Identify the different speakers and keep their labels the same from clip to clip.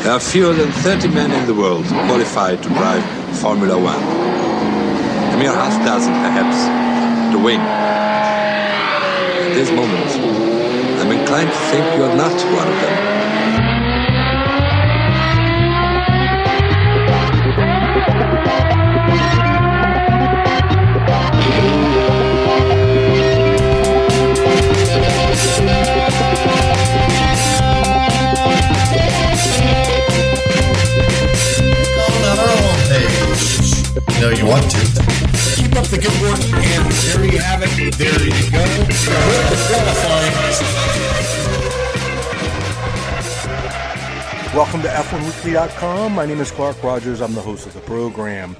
Speaker 1: There are fewer than 30 men in the world qualified to drive Formula One. A mere half dozen, perhaps, to win. At this moment, I'm inclined to think you're not one of them.
Speaker 2: No, you want to. Keep up the good work, and there you have it. There you go.
Speaker 3: Welcome to F1Weekly.com. My name is Clark Rogers. I'm the host of the program.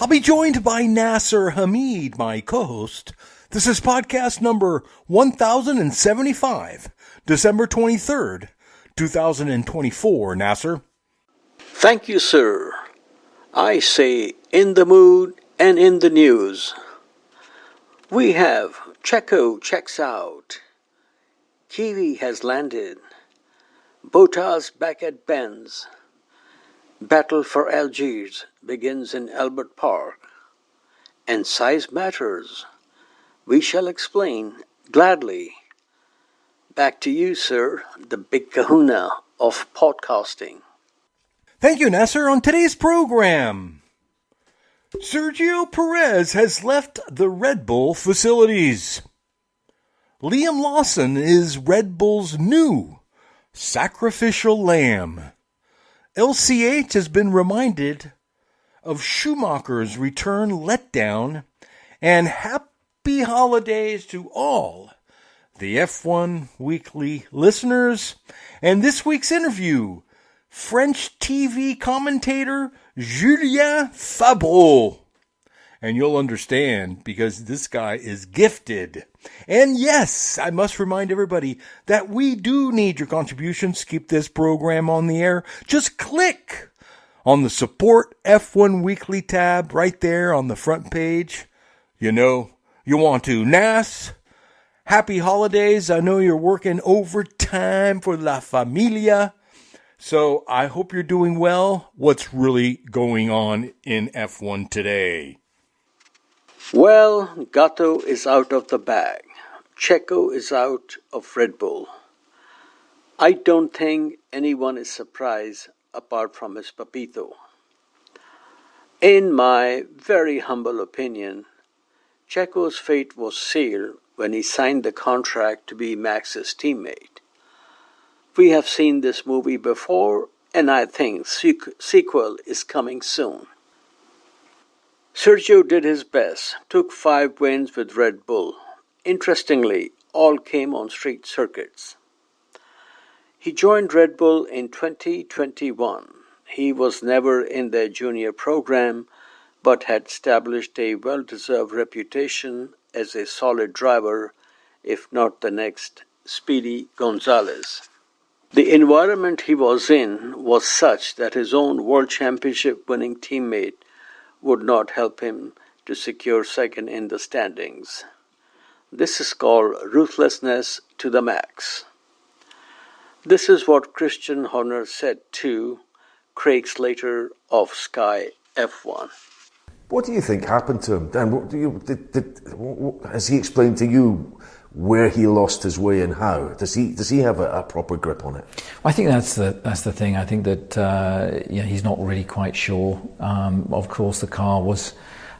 Speaker 3: I'll be joined by Nasser Hamid, my co-host. This is podcast number 1075, December 23rd, 2024. Nasser?
Speaker 4: Thank you, sir. I say in the mood and in the news. We have Checo checks out. Kiwi has landed. Bottas back at Benz. Battle for Algiers begins in Albert Park. And size matters. We shall explain gladly. Back to you, sir, the big kahuna of podcasting.
Speaker 3: Thank you, Nasser. On today's program, Sergio Perez has left the Red Bull facilities. Liam Lawson is Red Bull's new sacrificial lamb. LCH has been reminded of Schumacher's return letdown, and happy holidays to all the F1 Weekly listeners. And this week's interview, French TV commentator Julien Fébreau. And you'll understand because this guy is gifted. And yes, I must remind everybody that we do need your contributions to keep this program on the air. Just click on the Support F1 Weekly tab right there on the front page. You know, you want to. Nas, happy holidays. I know you're working overtime for La Familia. So I hope you're doing well. What's really going on in F1 today?
Speaker 4: Well, Gatto is out of the bag. Checo is out of Red Bull. I don't think anyone is surprised apart from his papito. In my very humble opinion, Checo's fate was sealed when he signed the contract to be Max's teammate. We have seen this movie before, and I think sequel is coming soon. Sergio did his best, took 5 wins with Red Bull. Interestingly, all came on street circuits. He joined Red Bull in 2021. He was never in their junior program, but had established a well-deserved reputation as a solid driver, if not the next Speedy Gonzalez. The environment he was in was such that his own World Championship winning teammate would not help him to secure second in the standings. This is called ruthlessness to the max. This is what Christian Horner said to Craig Slater of Sky F1.
Speaker 5: What do you think happened to him, Dan? Has he explained to you where he lost his way and how? Does he have a proper grip on it?
Speaker 6: I think that's the thing. I think that he's not really quite sure. Of course, the car was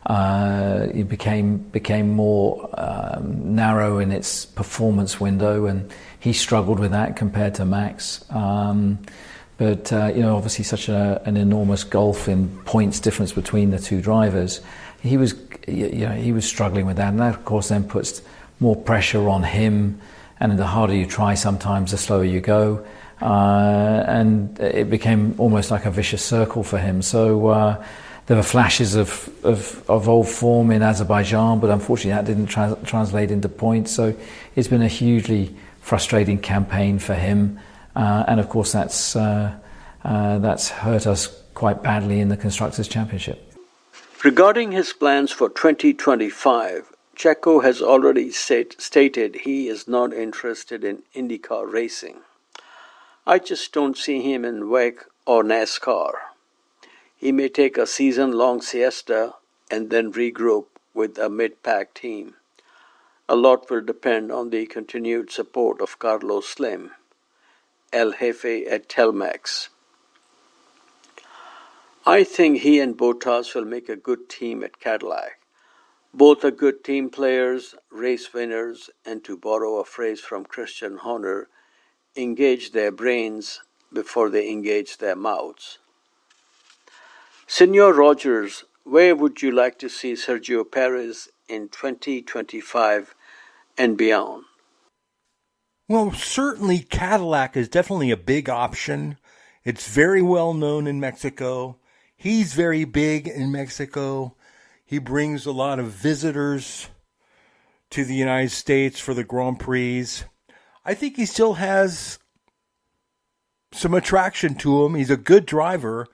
Speaker 6: it became more narrow in its performance window, and he struggled with that compared to Max. But obviously, such an enormous gulf in points difference between the two drivers. He was struggling with that, and that of course then puts more pressure on him, and the harder you try sometimes the slower you go, and it became almost like a vicious circle for him. So there were flashes of old form in Azerbaijan, but unfortunately that didn't translate into points. So it's been a hugely frustrating campaign for him, and of course that's hurt us quite badly in the Constructors' Championship.
Speaker 4: Regarding his plans for 2025, Checo has already stated he is not interested in IndyCar racing. I just don't see him in WEC or NASCAR. He may take a season-long siesta and then regroup with a mid-pack team. A lot will depend on the continued support of Carlos Slim, El Jefe at Telmex. I think he and Bottas will make a good team at Cadillac. Both are good team players, race winners, and to borrow a phrase from Christian Horner, engage their brains before they engage their mouths. Senor Rogers, where would you like to see Sergio Perez in 2025 and beyond?
Speaker 3: Well, certainly Cadillac is definitely a big option. It's very well known in Mexico. He's very big in Mexico. He brings a lot of visitors to the United States for the Grand Prix. I think he still has some attraction to him. He's a good driver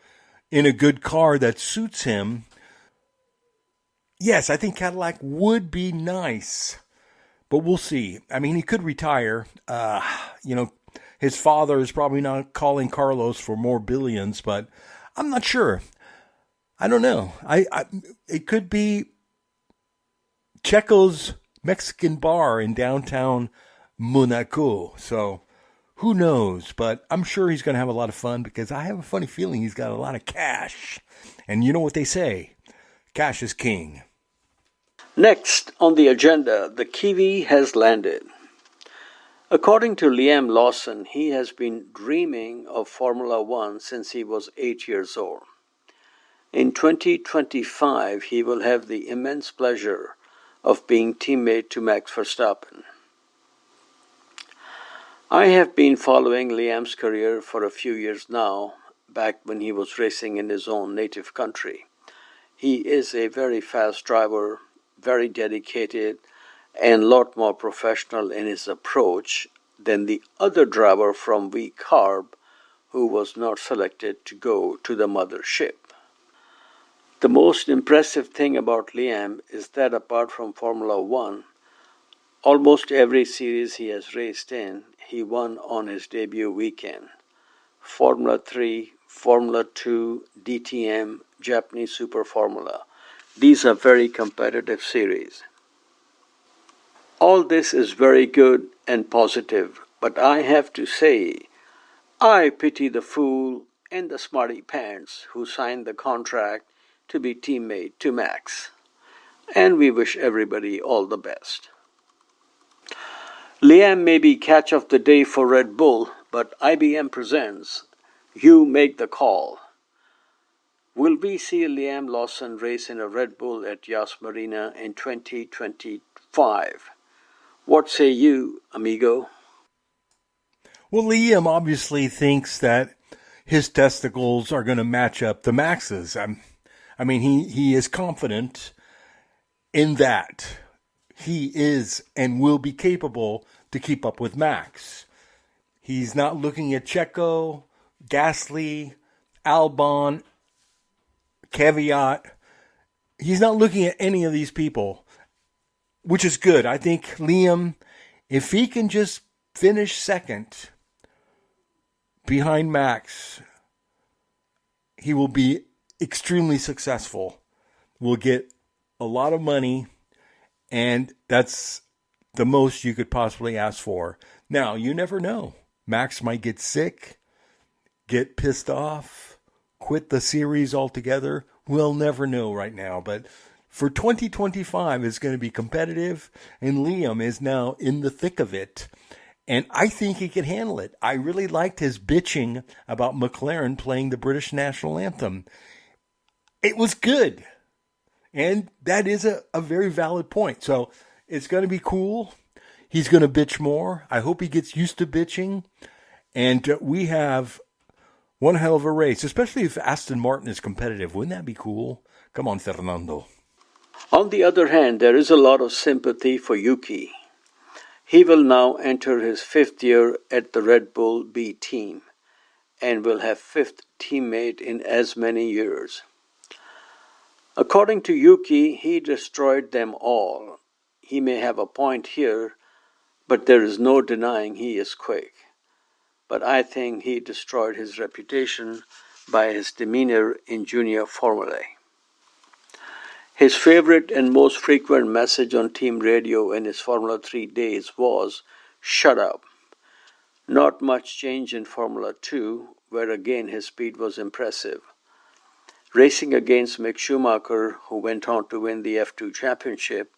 Speaker 3: in a good car that suits him. Yes, I think Cadillac would be nice, but we'll see. I mean, he could retire. His father is probably not calling Carlos for more billions, but I'm not sure. I don't know. It could be Checo's Mexican bar in downtown Monaco. So who knows? But I'm sure he's going to have a lot of fun because I have a funny feeling he's got a lot of cash. And you know what they say, cash is king.
Speaker 4: Next on the agenda, the Kiwi has landed. According to Liam Lawson, he has been dreaming of Formula One since he was 8 years old. In 2025, he will have the immense pleasure of being teammate to Max Verstappen. I have been following Liam's career for a few years now, back when he was racing in his own native country. He is a very fast driver, very dedicated, and a lot more professional in his approach than the other driver from V Carb who was not selected to go to the mothership. The most impressive thing about Liam is that apart from Formula One, almost every series he has raced in, he won on his debut weekend. Formula 3, Formula 2, DTM, Japanese Super Formula. These are very competitive series. All this is very good and positive, but I have to say, I pity the fool and the smarty pants who signed the contract to be teammate to Max. And we wish everybody all the best. Liam may be catch of the day for Red Bull, but IBM presents You Make the Call. Will we see Liam Lawson race in a Red Bull at Yas Marina in 2025? What say you, amigo?
Speaker 3: Well, Liam obviously thinks that his testicles are going to match up to Max's. He is confident in that. He is and will be capable to keep up with Max. He's not looking at Checo, Gasly, Albon, Kvyat. He's not looking at any of these people, which is good. I think Liam, if he can just finish second behind Max, he will be extremely successful. Will get a lot of money, and that's the most you could possibly ask for. Now, you never know. Max might get sick, get pissed off, quit the series altogether. We'll never know right now. But for 2025, it's going to be competitive, and Liam is now in the thick of it. And I think he can handle it. I really liked his bitching about McLaren playing the British national anthem. It was good. And that is a very valid point. So it's going to be cool. He's going to bitch more. I hope he gets used to bitching. And we have one hell of a race, especially if Aston Martin is competitive. Wouldn't that be cool? Come on, Fernando.
Speaker 4: On the other hand, there is a lot of sympathy for Yuki. He will now enter his 5th year at the Red Bull B team and will have 5th teammate in as many years. According to Yuki, he destroyed them all. He may have a point here, but there is no denying he is quick. But I think he destroyed his reputation by his demeanor in junior formulae. His favorite and most frequent message on team radio in his Formula 3 days was, "Shut up." Not much change in Formula 2, where again his speed was impressive. Racing against Mick Schumacher, who went on to win the F2 championship,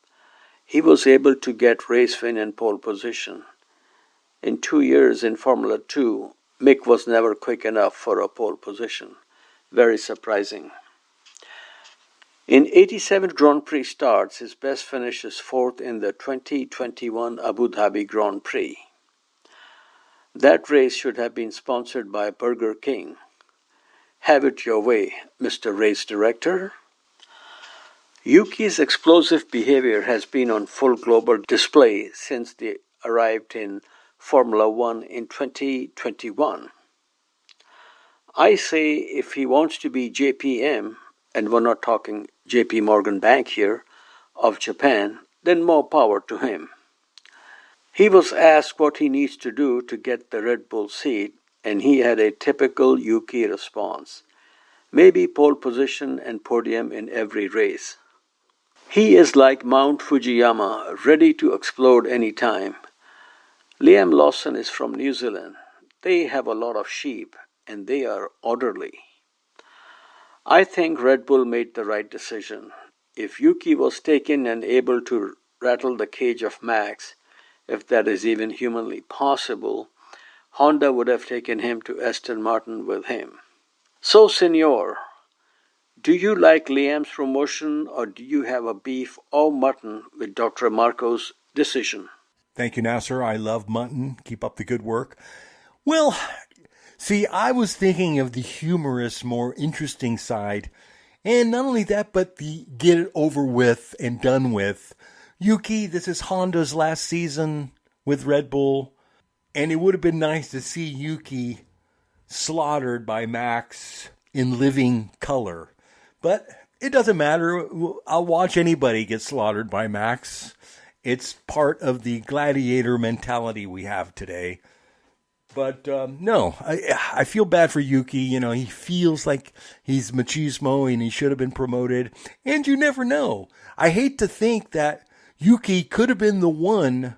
Speaker 4: he was able to get race win and pole position. In 2 years in Formula 2, Mick was never quick enough for a pole position. Very surprising. In 87 Grand Prix starts, his best finish is fourth in the 2021 Abu Dhabi Grand Prix. That race should have been sponsored by Burger King. Have it your way, Mr. Race Director. Yuki's explosive behavior has been on full global display since they arrived in Formula One in 2021. I say if he wants to be JPM, and we're not talking JP Morgan Bank here, of Japan, then more power to him. He was asked what he needs to do to get the Red Bull seat, and he had a typical Yuki response. Maybe pole position and podium in every race. He is like Mount Fujiyama, ready to explode any time. Liam Lawson is from New Zealand. They have a lot of sheep, and they are orderly. I think Red Bull made the right decision. If Yuki was taken and able to rattle the cage of Max, if that is even humanly possible, Honda would have taken him to Aston Martin with him. So, Senor, do you like Liam's promotion, or do you have a beef or mutton with Dr. Marco's decision?
Speaker 3: Thank you, Nasser. I love mutton. Keep up the good work. Well, see, I was thinking of the humorous, more interesting side. And not only that, but the get it over with and done with. Yuki, this is Honda's last season with Red Bull. And it would have been nice to see Yuki slaughtered by Max in living color. But it doesn't matter. I'll watch anybody get slaughtered by Max. It's part of the gladiator mentality we have today. But no, I feel bad for Yuki. You know, he feels like he's machismo and he should have been promoted. And you never know. I hate to think that Yuki could have been the one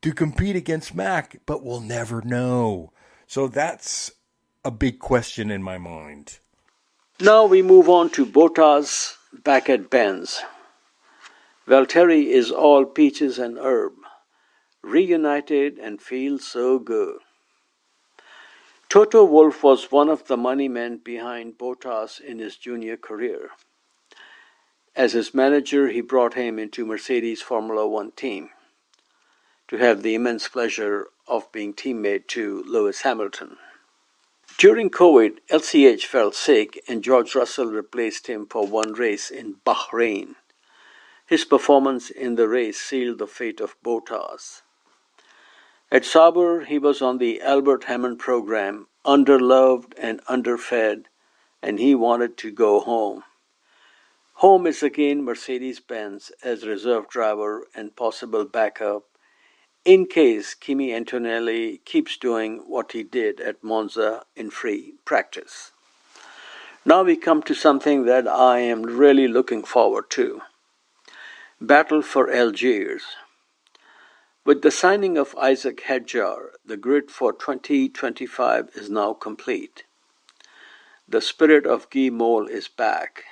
Speaker 3: to compete against Mac, but we'll never know. So that's a big question in my mind.
Speaker 4: Now we move on to Bottas back at Benz. Valtteri is all peaches and herb, reunited and feels so good. Toto Wolff was one of the money men behind Bottas in his junior career. As his manager, he brought him into Mercedes Formula One team to have the immense pleasure of being teammate to Lewis Hamilton. During COVID, LCH fell sick and George Russell replaced him for one race in Bahrain. His performance in the race sealed the fate of Bottas. At Sauber, he was on the Albert Hammond program, underloved and underfed, and he wanted to go home. Home is again Mercedes-Benz as reserve driver and possible backup in case Kimi Antonelli keeps doing what he did at Monza in free practice. Now we come to something that I am really looking forward to. Battle for Algiers. With the signing of Isaac Hadjar, the grid for 2025 is now complete. The spirit of Guy Moll is back.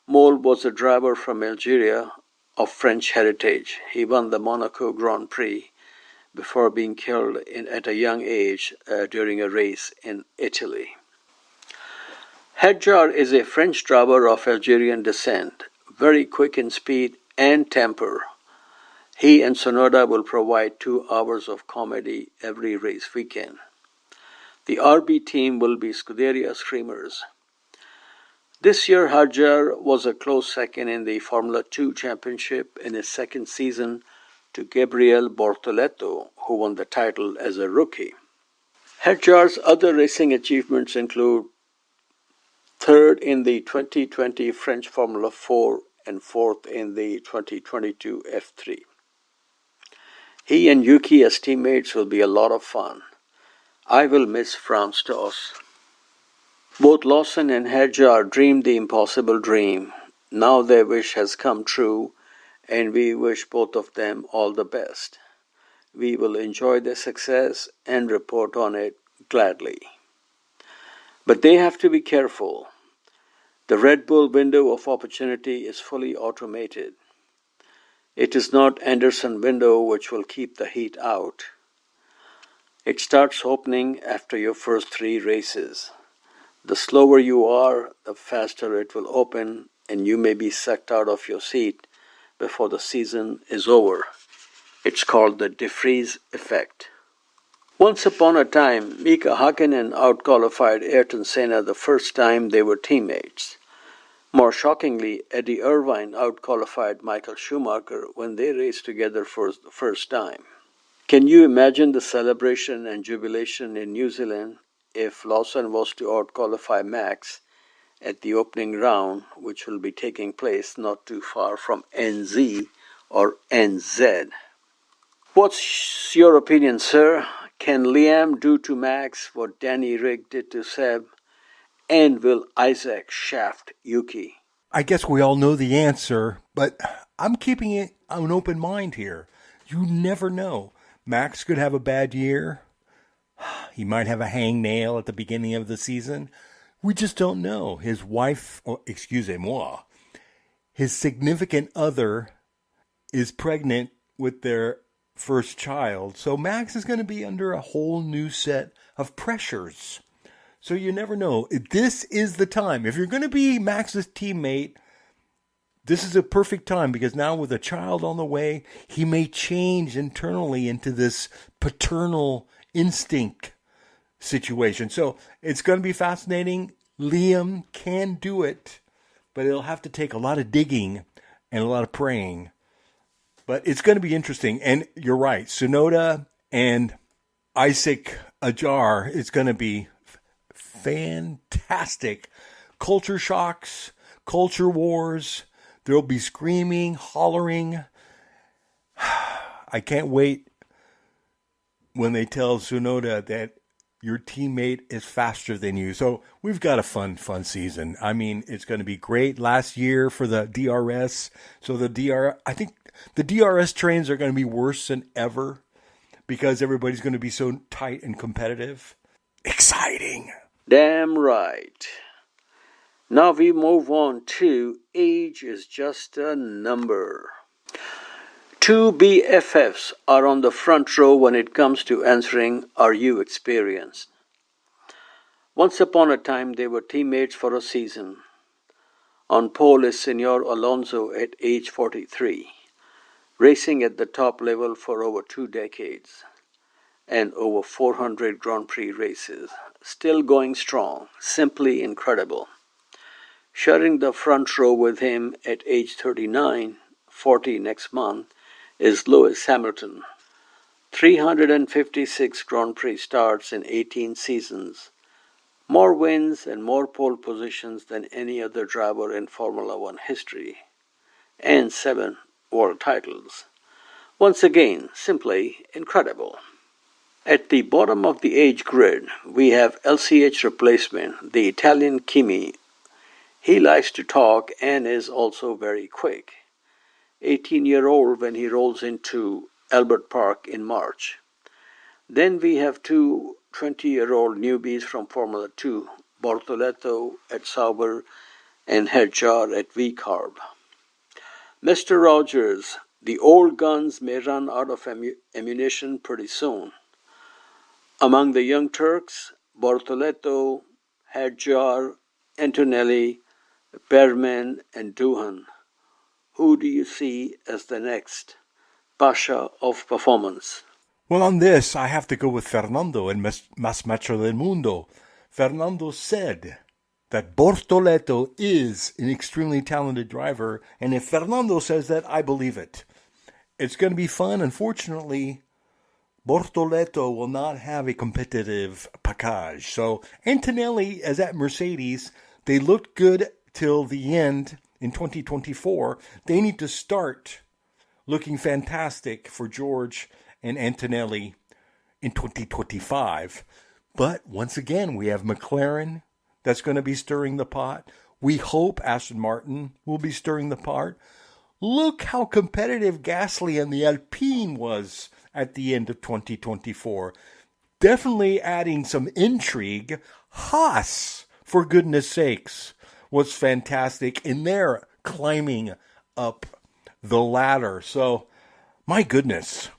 Speaker 4: Moll was a driver from Algeria of French heritage. He won the Monaco Grand Prix before being killed at a young age during a race in Italy. Hadjar is a French driver of Algerian descent, very quick in speed and temper. He and Sonoda will provide 2 hours of comedy every race weekend. The RB team will be Scuderia Screamers. This year, Hadjar was a close second in the Formula 2 Championship in his second season to Gabriel Bortoleto, who won the title as a rookie. Hadjar's other racing achievements include 3rd in the 2020 French Formula 4 and 4th in the 2022 F3. He and Yuki as teammates will be a lot of fun. I will miss France Toss. Both Lawson and Jager dreamed the impossible dream. Now their wish has come true, and we wish both of them all the best. We will enjoy their success and report on it gladly. But they have to be careful. The Red Bull window of opportunity is fully automated. It is not Anderson window which will keep the heat out. It starts opening after your first 3 races. The slower you are, the faster it will open, and you may be sucked out of your seat before the season is over. It's called the defreeze effect. Once upon a time, Mika Hakkinen outqualified Ayrton Senna the first time they were teammates. More shockingly, Eddie Irvine outqualified Michael Schumacher when they raced together for the first time. Can you imagine the celebration and jubilation in New Zealand if Lawson was to outqualify Max at the opening round, which will be taking place not too far from NZ or NZ? What's your opinion, sir? Can Liam do to Max what Danny Rick did to Seb? And will Isaac shaft Yuki?
Speaker 3: I guess we all know the answer, but I'm keeping it an open mind here. You never know. Max could have a bad year. He might have a hangnail at the beginning of the season. We just don't know. His wife, excusez-moi, his significant other is pregnant with their first child. So Max is going to be under a whole new set of pressures. So you never know. This is the time. If you're going to be Max's teammate, this is a perfect time, because now with a child on the way, he may change internally into this paternal instinct situation. So it's going to be fascinating. Liam can do it, but it'll have to take a lot of digging and a lot of praying. But it's going to be interesting. And you're right, Tsunoda and Isaac Ajar is going to be fantastic. Culture shocks, culture wars. There'll be screaming, hollering. I can't wait when they tell Tsunoda that your teammate is faster than you. So we've got a fun season. I mean, it's going to be great. Last year for the DRS. So I think the DRS trains are going to be worse than ever because everybody's going to be so tight and competitive. Exciting.
Speaker 4: Damn right. Now we move on to age is just a number. 2 BFFs are on the front row when it comes to answering, are you experienced? Once upon a time, they were teammates for a season. On pole is Senor Alonso at age 43, racing at the top level for over 2 decades and over 400 Grand Prix races. Still going strong, simply incredible. Sharing the front row with him at age 39, 40 next month, is Lewis Hamilton. 356 Grand Prix starts in 18 seasons, more wins and more pole positions than any other driver in Formula One history, and 7 world titles. Once again, simply incredible. At the bottom of the age grid, we have LCH replacement, the Italian Kimi. He likes to talk and is also very quick. 18-year-old when he rolls into Albert Park in March. Then we have 2 20-year-old newbies from Formula 2, Bortoleto at Sauber and Jager at V-Carb. Mr. Rogers, the old guns may run out of ammunition pretty soon. Among the young Turks, Bortoleto, Jager, Antonelli, Berman and Doohan. Who do you see as the next Pasha of performance?
Speaker 3: Well, on this, I have to go with Fernando and Mas Macho del Mundo. Fernando said that Bortoleto is an extremely talented driver, and if Fernando says that, I believe it. It's going to be fun. Unfortunately, Bortoleto will not have a competitive package. So Antonelli, as at Mercedes, they looked good till the end in 2024. They need to start looking fantastic for George and Antonelli in 2025. But once again, we have McLaren, that's going to be stirring the pot. We hope Aston Martin will be stirring the pot. Look how competitive Gasly and the Alpine was at the end of 2024. Definitely adding some intrigue. Haas, for goodness sakes, was fantastic in their climbing up the ladder. So, my goodness.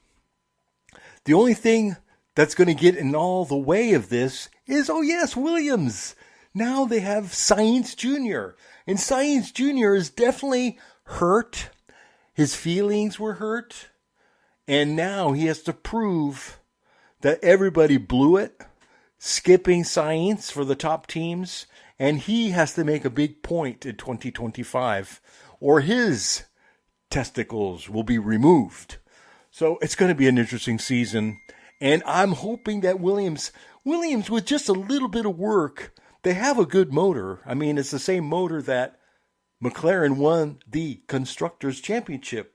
Speaker 3: The only thing that's going to get in all the way of this is, oh yes, Williams. Now they have Sainz Jr. And Sainz Jr. is definitely hurt. His feelings were hurt. And now he has to prove that everybody blew it, skipping Sainz for the top teams. And he has to make a big point in 2025, or his testicles will be removed. So it's going to be an interesting season. And I'm hoping that Williams, with just a little bit of work, they have a good motor. I mean, it's the same motor that McLaren won the Constructors' Championship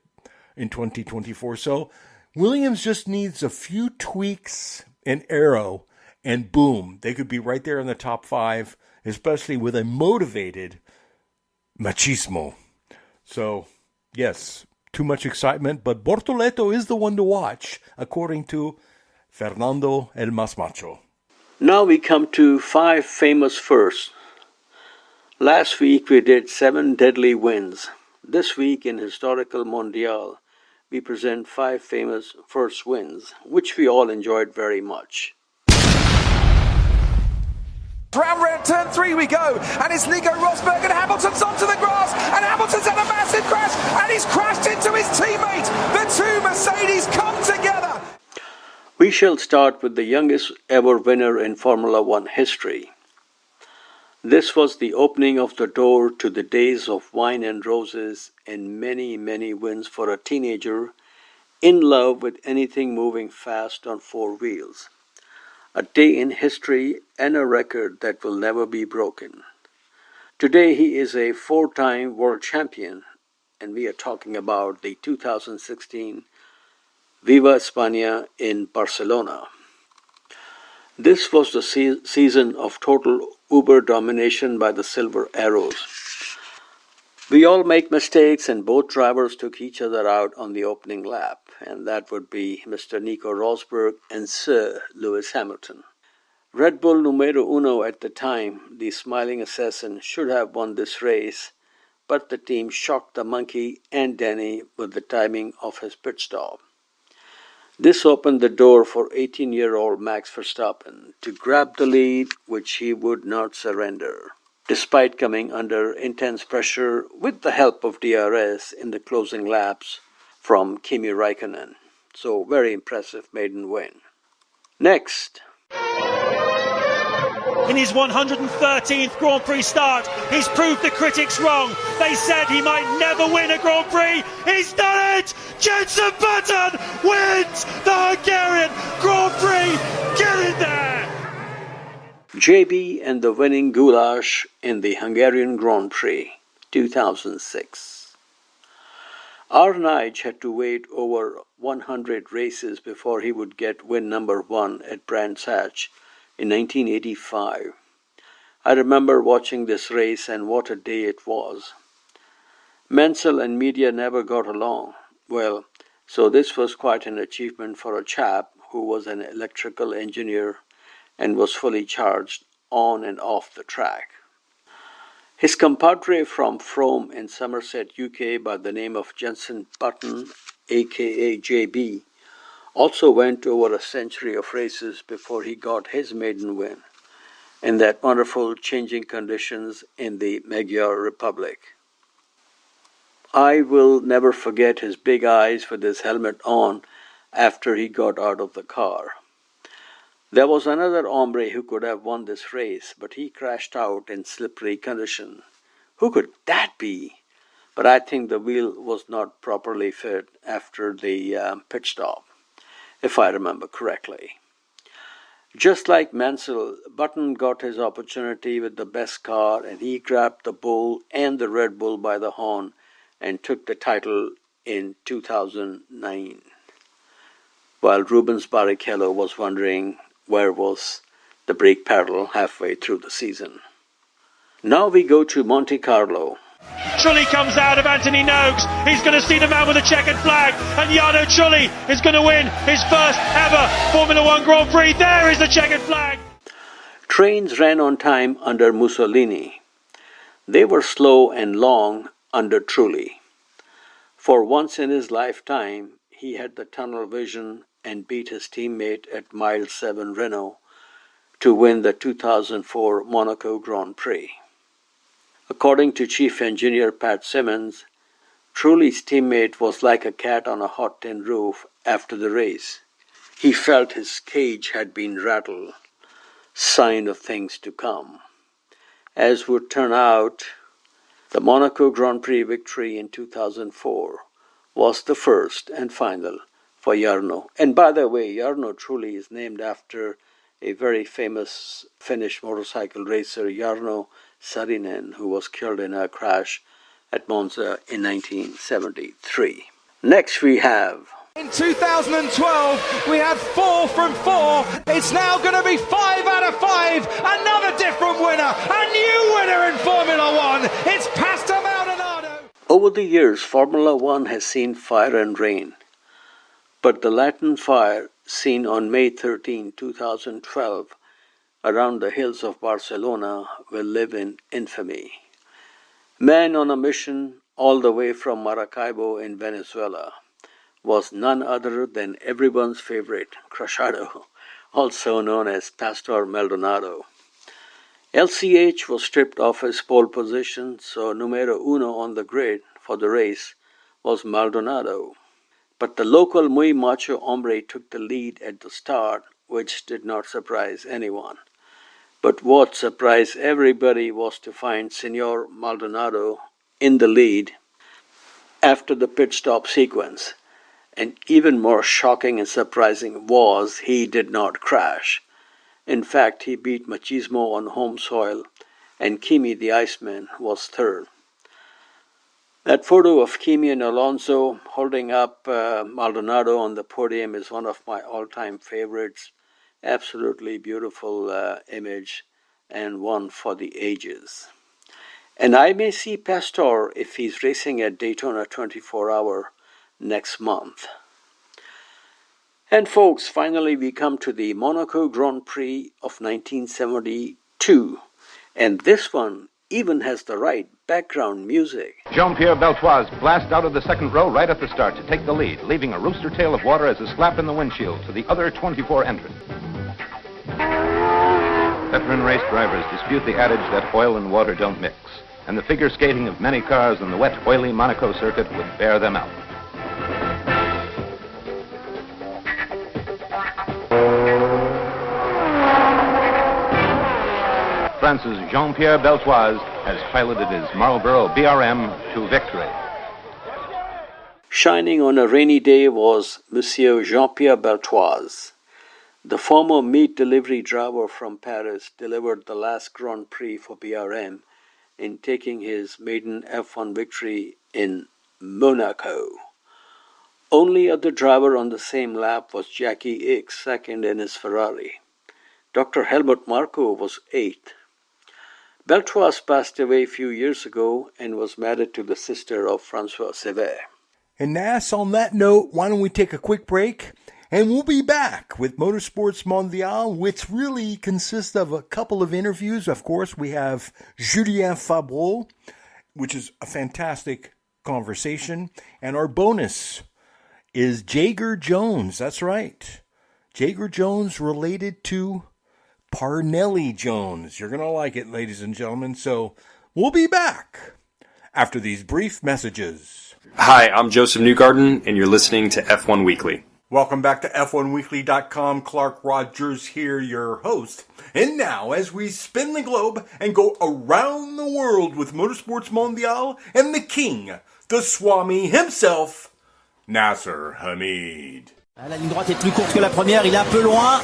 Speaker 3: in 2024. So Williams just needs a few tweaks and aero, and boom, they could be right there in the top 5, especially with a motivated machismo. So, yes, too much excitement, but Bortoleto is the one to watch, according to Fernando El Mas Macho.
Speaker 4: Now we come to 5 famous firsts. Last week we did 7 deadly wins. This week in Historical Mondial, we present 5 famous first wins, which we all enjoyed very much.
Speaker 7: Round turn 3 we go, and it's Nico Rosberg and Hamilton's onto the grass, and Hamilton's had a massive crash, and he's crashed into his teammate. The two Mercedes come together.
Speaker 4: We shall start with the youngest ever winner in Formula One history. This was the opening of the door to the days of wine and roses and many, many wins for a teenager in love with anything moving fast on 4 wheels. A day in history and a record that will never be broken. Today he is a 4-time world champion, and we are talking about the 2016 Viva España in Barcelona. This was the season of total uber domination by the Silver Arrows. We all make mistakes, and both drivers took each other out on the opening lap, and that would be Mr. Nico Rosberg and Sir Lewis Hamilton. Red Bull numero uno at the time, the smiling assassin, should have won this race, but the team shocked the monkey and Danny with the timing of his pit stop. This opened the door for 18-year-old Max Verstappen to grab the lead, which he would not surrender, despite coming under intense pressure with the help of DRS in the closing laps from Kimi Räikkönen. So, very impressive maiden win. Next.
Speaker 8: In his 113th Grand Prix start, he's proved the critics wrong. They said he might never win a Grand Prix. He's done it! Jenson Button wins the Hungarian Grand Prix. Get in there!
Speaker 4: JB and the winning goulash in the Hungarian Grand Prix, 2006. Our Nige had to wait over 100 races before he would get win number 1 at Brands Hatch in 1985. I remember watching this race, and what a day it was. Mansell and media never got along. Well, so this was quite an achievement for a chap who was an electrical engineer and was fully charged on and off the track. His compadre from Frome in Somerset, UK, by the name of Jenson Button, aka JB, also went over a century of races before he got his maiden win in that wonderful changing conditions in the Magyar Republic. I will never forget his big eyes with his helmet on after he got out of the car. There was another hombre who could have won this race, but he crashed out in slippery condition. Who could that be? But I think the wheel was not properly fit after the pit stop, if I remember correctly. Just like Mansell, Button got his opportunity with the best car, and he grabbed the Bull and the Red Bull by the horn and took the title in 2009. While Rubens Barrichello was wondering where was the brake pedal halfway through the season. Now we go to Monte Carlo.
Speaker 8: Trulli comes out of Anthony Noakes. He's going to see the man with the checkered flag. And Jarno Trulli is going to win his first ever Formula One Grand Prix. There is the checkered flag.
Speaker 4: Trains ran on time under Mussolini. They were slow and long under Trulli. For once in his lifetime, he had the tunnel vision and beat his teammate at mile 7 Renault to win the 2004 Monaco Grand Prix. According to Chief Engineer Pat Simmons, Trulli's teammate was like a cat on a hot tin roof after the race. He felt his cage had been rattled, sign of things to come. As would turn out, the Monaco Grand Prix victory in 2004 was the first and final for Jarno. And by the way, Jarno Trulli is named after a very famous Finnish motorcycle racer, Jarno Saarinen, who was killed in a crash at Monza in 1973. Next we have...
Speaker 7: In 2012, we had 4 from 4. It's now going to be 5 out of 5. Another different winner. A new winner in Formula One. It's Pastor Maldonado.
Speaker 4: Over the years, Formula One has seen fire and rain. But the Latin fire seen on May 13, 2012, around the hills of Barcelona will live in infamy. Man on a mission all the way from Maracaibo in Venezuela was none other than everyone's favorite, Crashado, also known as Pastor Maldonado. LCH was stripped off his pole position, so numero uno on the grid for the race was Maldonado. But the local muy macho hombre took the lead at the start, which did not surprise anyone. But what surprised everybody was to find Senor Maldonado in the lead after the pit stop sequence. And even more shocking and surprising was he did not crash. In fact, he beat Machismo on home soil, and Kimi the Iceman was third. That photo of Kimi and Alonso holding up Maldonado on the podium is one of my all-time favorites. Absolutely beautiful image and one for the ages. And I may see Pastor if he's racing at Daytona 24-hour next month. And folks, finally we come to the Monaco Grand Prix of 1972. And this one even has the right background music.
Speaker 9: Jean-Pierre Beltoise blasts out of the second row right at the start to take the lead, leaving a rooster tail of water as a slap in the windshield to the other 24 entrants. Veteran race drivers dispute the adage that oil and water don't mix, and the figure skating of many cars on the wet, oily Monaco circuit would bear them out. France's Jean-Pierre Beltoise has piloted his Marlboro BRM to victory.
Speaker 4: Shining on a rainy day was Monsieur Jean-Pierre Beltoise. The former meat delivery driver from Paris delivered the last Grand Prix for BRM in taking his maiden F1 victory in Monaco. Only other driver on the same lap was Jackie Ickx, second in his Ferrari. Dr. Helmut Marko was eighth. Beltoise passed away a few years ago and was married to the sister of François Sever.
Speaker 3: And Nas, on that note, why don't we take a quick break? And we'll be back with Motorsports Mondial, which really consists of a couple of interviews. Of course, we have Julien Fébreau, which is a fantastic conversation. And our bonus is Jager Jones. That's right. Jager Jones related to Parnelli Jones. You're going to like it, ladies and gentlemen. So we'll be back after these brief messages.
Speaker 10: Hi, I'm Joseph Newgarden, and you're listening to F1 Weekly.
Speaker 3: Welcome back to F1Weekly.com. Clark Rogers here, your host. And now, as we spin the globe and go around the world with Motorsports Mondial and the king, the Swami himself, Nasser Hamid.
Speaker 11: La ligne droite est plus courte que la première, il est un peu loin.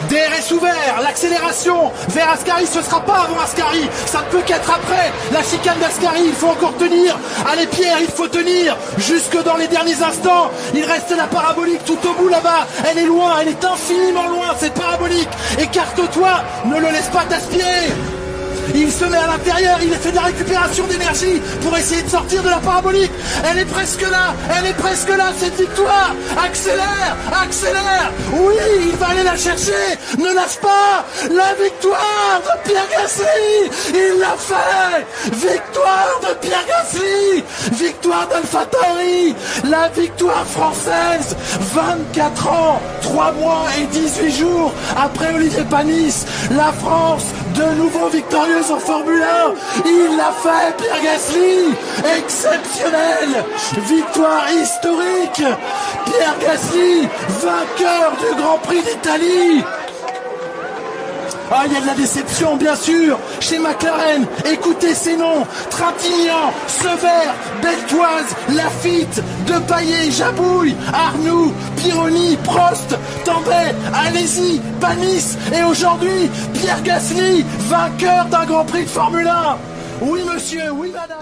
Speaker 11: DRS ouvert, l'accélération vers Ascari, ce sera pas avant Ascari, ça ne peut qu'être après, la chicane d'Ascari, il faut encore tenir, allez Pierre, il faut tenir, jusque dans les derniers instants, il reste la parabolique tout au bout là-bas, elle est loin, elle est infiniment loin cette parabolique, écarte-toi, ne le laisse pas t'aspirer. Il se met à l'intérieur, il fait de la récupération d'énergie pour essayer de sortir de la parabolique. Elle est presque là, cette victoire. Accélère, accélère. Oui, il va aller la chercher. Ne lâche pas. La victoire de Pierre Gasly. Il l'a fait. Victoire de Pierre Gasly. Victoire d'AlphaTauri. La victoire française. 24 ans, 3 mois et 18 jours après Olivier Panis. La France, de nouveau victorieuse en Formule 1. Il l'a fait, Pierre Gasly. Exceptionnel. Victoire historique. Pierre Gasly, vainqueur du Grand Prix d'Italie. Ah, il y a de la déception, bien sûr, chez McLaren. Écoutez ces noms: Trintignant, Sever, Beltoise, Lafitte, Depailler, Jabouille, Arnoux, Pironi, Prost, Tambay, Alesi, Panis et aujourd'hui, Pierre Gasly, vainqueur d'un Grand Prix de Formule 1. Oui, monsieur, oui, madame.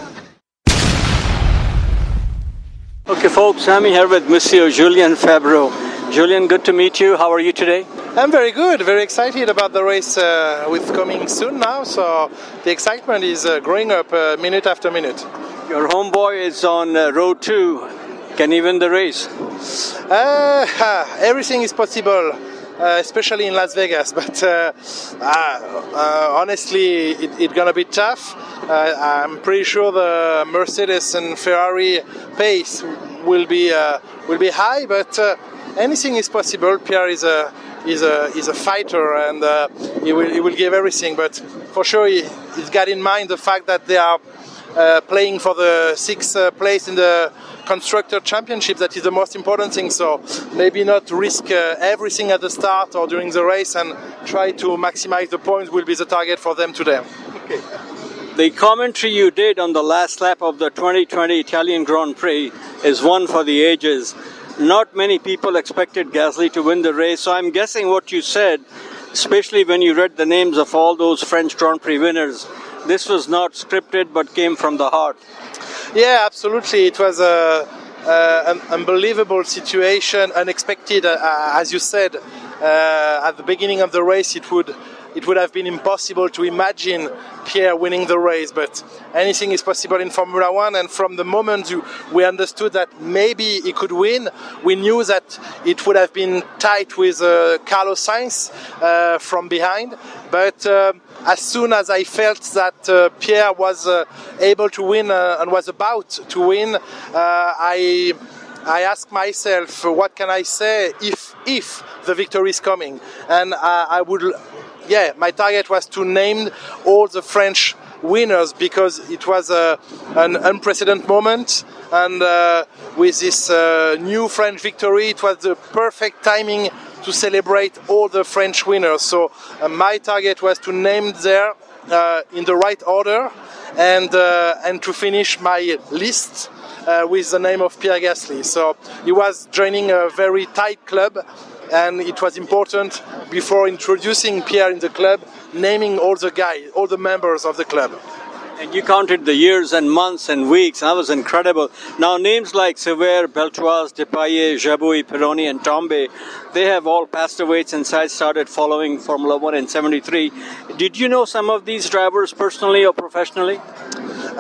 Speaker 4: Okay, folks, I'm here with Monsieur Julien Fébreau. Julien, good to meet you. How are you today?
Speaker 12: I'm very good, very excited about the race with coming soon now, so the excitement is growing up minute after minute.
Speaker 4: Your homeboy is on road 2. Can he win the race?
Speaker 12: Everything is possible, especially in Las Vegas, but honestly, it's gonna be tough. I'm pretty sure the Mercedes and Ferrari pace will be high, but anything is possible. Pierre is a fighter, and he will give everything. But for sure, he's got in mind the fact that they are playing for the 6th place in the Constructor Championship. That is the most important thing. So maybe not risk everything at the start or during the race, and try to maximize the points will be the target for them today.
Speaker 4: Okay. The commentary you did on the last lap of the 2020 Italian Grand Prix is one for the ages. Not many people expected Gasly to win the race, so I'm guessing what you said, especially when you read the names of all those French Grand Prix winners, this was not scripted but came from the heart.
Speaker 12: Yeah, absolutely. It was an unbelievable situation, unexpected, as you said. At the beginning of the race, it would have been impossible to imagine Pierre winning the race, but anything is possible in Formula One. And from the moment we understood that maybe he could win, we knew that it would have been tight with Carlos Sainz from behind. But as soon as I felt that Pierre was able to win and was about to win, I asked myself, what can I say if the victory is coming? And my target was to name all the French winners, because it was an unprecedented moment, and with this new French victory, it was the perfect timing to celebrate all the French winners. So my target was to name there in the right order, and to finish my list with the name of Pierre Gasly. So he was joining a very tight club, and it was important, before introducing Pierre in the club, naming all the members of the club.
Speaker 4: And you counted the years and months and weeks. That was incredible. Now, names like Sever, Beltoise, Depailler, Jabouille, Pironi, and Tambay, they have all passed away since I started following Formula One in '73. Did you know some of these drivers personally or professionally?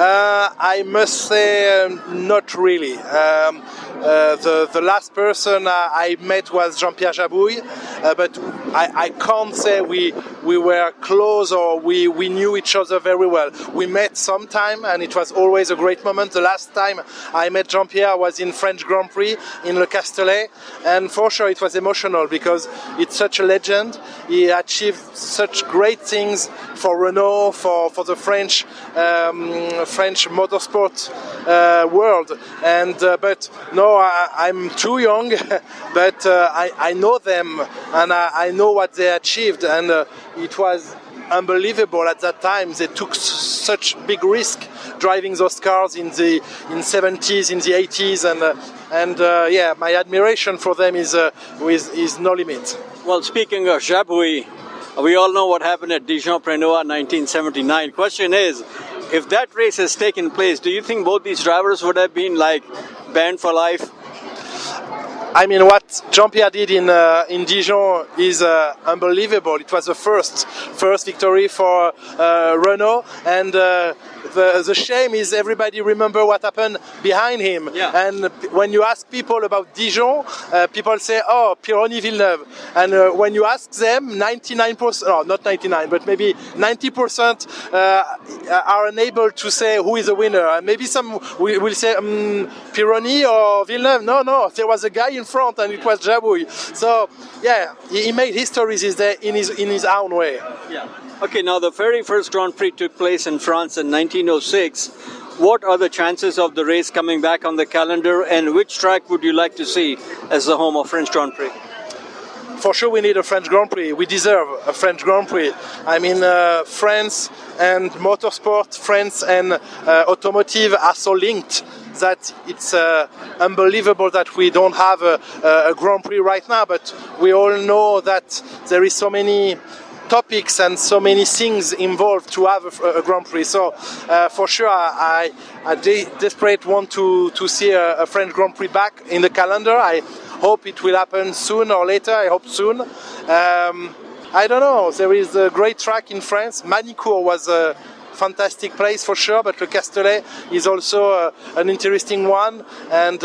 Speaker 12: I must say not really. The last person I met was Jean-Pierre Jabouille, but I can't say we were close or we knew each other very well. We met sometime, and it was always a great moment. The last time I met Jean-Pierre was in French Grand Prix in Le Castellet, and for sure it was emotional, because it's such a legend. He achieved such great things for Renault, for the French motorsport world, and but no, I'm too young, but I know them, and I know what they achieved, and it was unbelievable at that time. They took such big risk driving those cars in the 70s, in the 80s, and my admiration for them is no limit.
Speaker 4: Well, speaking of Jabouille, we all know what happened at Dijon-Prenois in 1979. Question is, if that race has taken place, do you think both these drivers would have been banned for life?
Speaker 12: I mean, what Jean-Pierre did in Dijon is unbelievable. It was the first victory for Renault, and the shame is everybody remember what happened behind him.
Speaker 4: Yeah.
Speaker 12: And when you ask people about Dijon, people say, "Oh, Pironi Villeneuve," and when you ask them, 99%, no, not 99, but maybe 90% are unable to say who is the winner. And maybe some will say Pironi or Villeneuve. No, there was a guy in front, and it was Jabouille. So yeah, he made histories in his own way.
Speaker 4: Yeah. Okay, now the very first Grand Prix took place in France in 1906. What are the chances of the race coming back on the calendar, and which track would you like to see as the home of French Grand Prix?
Speaker 12: For sure, we need a French Grand Prix. We deserve a French Grand Prix. I mean, France and motorsport, France and automotive are so linked that it's unbelievable that we don't have a Grand Prix right now. But we all know that there is so many topics and so many things involved to have a Grand Prix. So for sure, I desperate want to see a French Grand Prix back in the calendar. I hope it will happen soon or later. I hope soon. I don't know. There is a great track in France. Manicourt was a fantastic place for sure, but Le Castellet is also an interesting one. And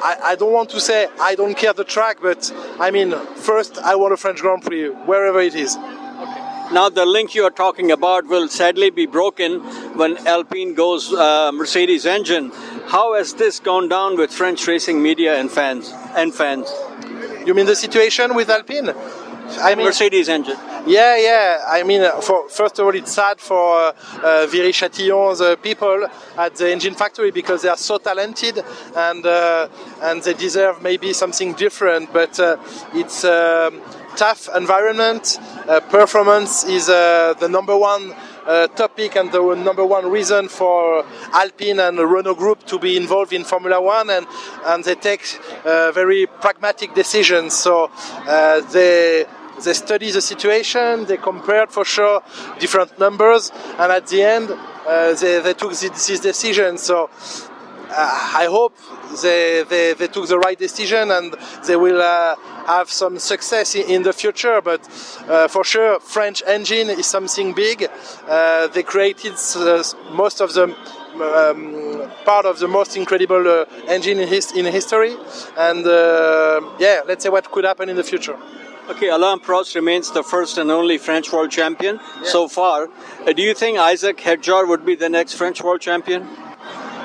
Speaker 12: I don't want to say I don't care the track, but I mean, first I want a French Grand Prix, wherever it is.
Speaker 4: Now the link you are talking about will sadly be broken when Alpine goes Mercedes engine. How has this gone down with French racing media and fans?
Speaker 12: You mean the situation with Alpine? I mean,
Speaker 4: Mercedes engine.
Speaker 12: Yeah. I mean, first of all, it's sad for Viry-Châtillon's people at the engine factory because they are so talented and they deserve maybe something different. But it's a tough environment. Performance is the number one topic and the number one reason for Alpine and the Renault Group to be involved in Formula One, and they take very pragmatic decisions. So they study the situation, they compared for sure different numbers, and at the end they took this decision. So I hope they took the right decision and they will have some success in the future. But for sure, French engine is something big. They created most of the part of the most incredible engine in history. And let's see what could happen in the future.
Speaker 4: Okay, Alain Prost remains the first and only French world champion so far. Do you think Isaac Hedjar would be the next French world champion?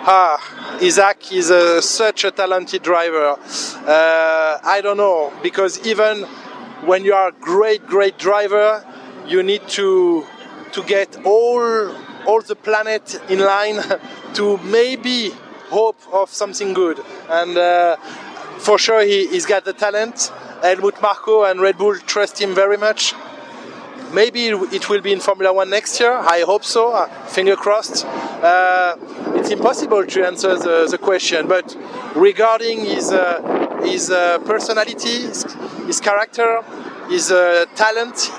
Speaker 12: Isaac is such a talented driver. I don't know, because even when you are a great driver, you need to get all the planet in line to maybe hope of something good. And for sure, he's got the talent. Helmut Marko and Red Bull trust him very much. Maybe it will be in Formula One next year. I hope so. Finger crossed. It's impossible to answer the question. But regarding his personality, his character, his talent,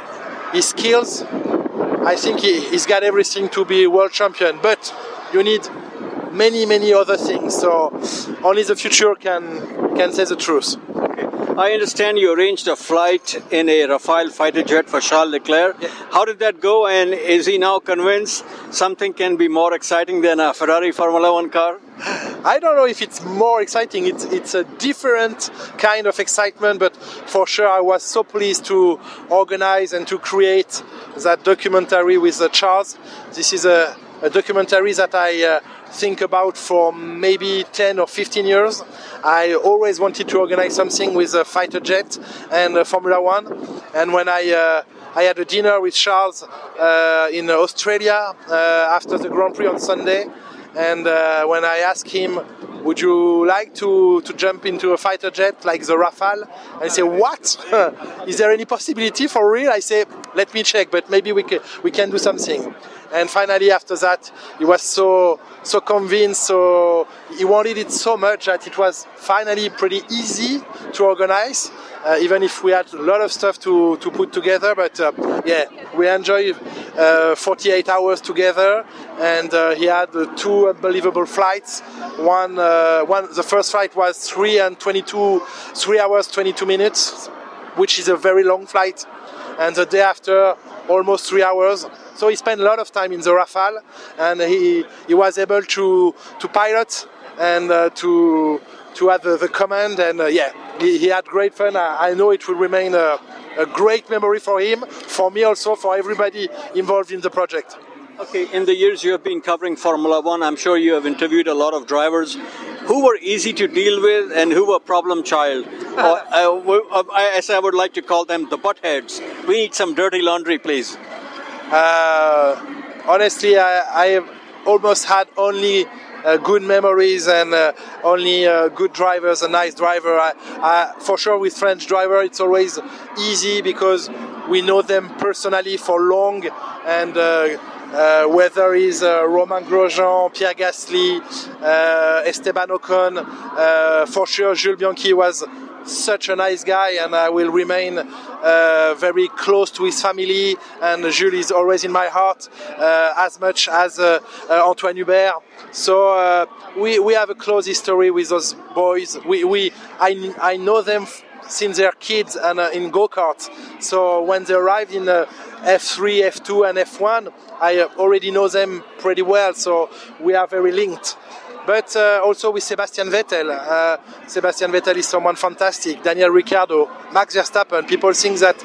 Speaker 12: his skills, I think he's got everything to be world champion. But you need many other things. So only the future can say the truth.
Speaker 4: I understand you arranged a flight in a Rafale fighter jet for Charles Leclerc. Yeah. How did that go, and is he now convinced something can be more exciting than a Ferrari Formula One car?
Speaker 12: I don't know if it's more exciting. It's a different kind of excitement, but for sure I was so pleased to organize and to create that documentary with Charles. This is a documentary that I think about for maybe 10 or 15 years. I always wanted to organize something with a fighter jet and Formula One. And when I had a dinner with Charles in Australia after the Grand Prix on Sunday, and when I asked him, would you like to jump into a fighter jet like the Rafale? And he said, what? Is there any possibility for real? I say, let me check, but maybe we can do something. And finally, after that, he was so convinced, so he wanted it so much that it was finally pretty easy to organize, even if we had a lot of stuff to put together. But we enjoy 48 hours together, and he had two unbelievable flights. The first flight was 3 hours 22 minutes, which is a very long flight, and the day after almost 3 hours. So he spent a lot of time in the Rafale, and he was able to pilot and to have the command, and he had great fun. I know it will remain a great memory for him, for me also, for everybody involved in the project.
Speaker 4: Okay, in the years you have been covering Formula One, I'm sure you have interviewed a lot of drivers. Who were easy to deal with and who were problem child? As I would like to call them, the buttheads. We need some dirty laundry, please.
Speaker 12: Honestly, I have almost had only good memories and only good drivers, a nice driver. For sure with French driver, it's always easy because we know them personally for long, and whether it's Romain Grosjean, Pierre Gasly, Esteban Ocon, for sure Jules Bianchi was such a nice guy, and I will remain very close to his family, and Jules is always in my heart, as much as Antoine Hubert. So we have a close history with those boys. I know them since they're kids and in go-karts. So when they arrived in F3, F2 and F1, I already know them pretty well, so we are very linked. But also with Sebastian Vettel. Sebastian Vettel is someone fantastic. Daniel Ricciardo, Max Verstappen. People think that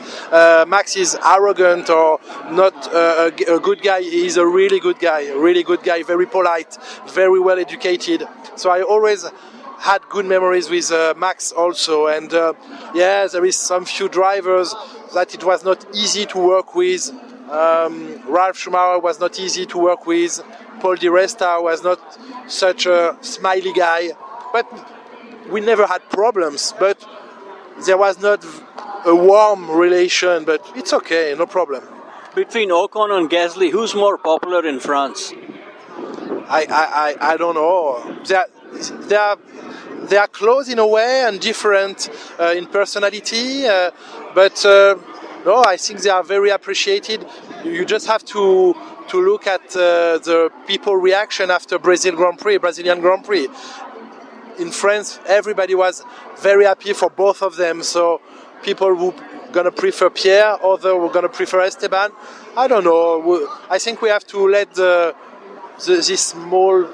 Speaker 12: Max is arrogant or not a good guy. He's a really good guy, very polite, very well educated. So I always had good memories with Max also. And there is some few drivers that it was not easy to work with. Ralf Schumacher was not easy to work with. Paul Di Resta was not such a smiley guy, but we never had problems. But there was not a warm relation, but it's okay, no problem.
Speaker 4: Between Ocon and Gasly, who's more popular in France?
Speaker 12: I don't know. They are close in a way and different in personality, but no, I think they are very appreciated. You just have to look at the people reaction after Brazilian Grand Prix. In France, everybody was very happy for both of them. So people were gonna prefer Pierre, others were gonna prefer Esteban. I don't know. I think we have to let this small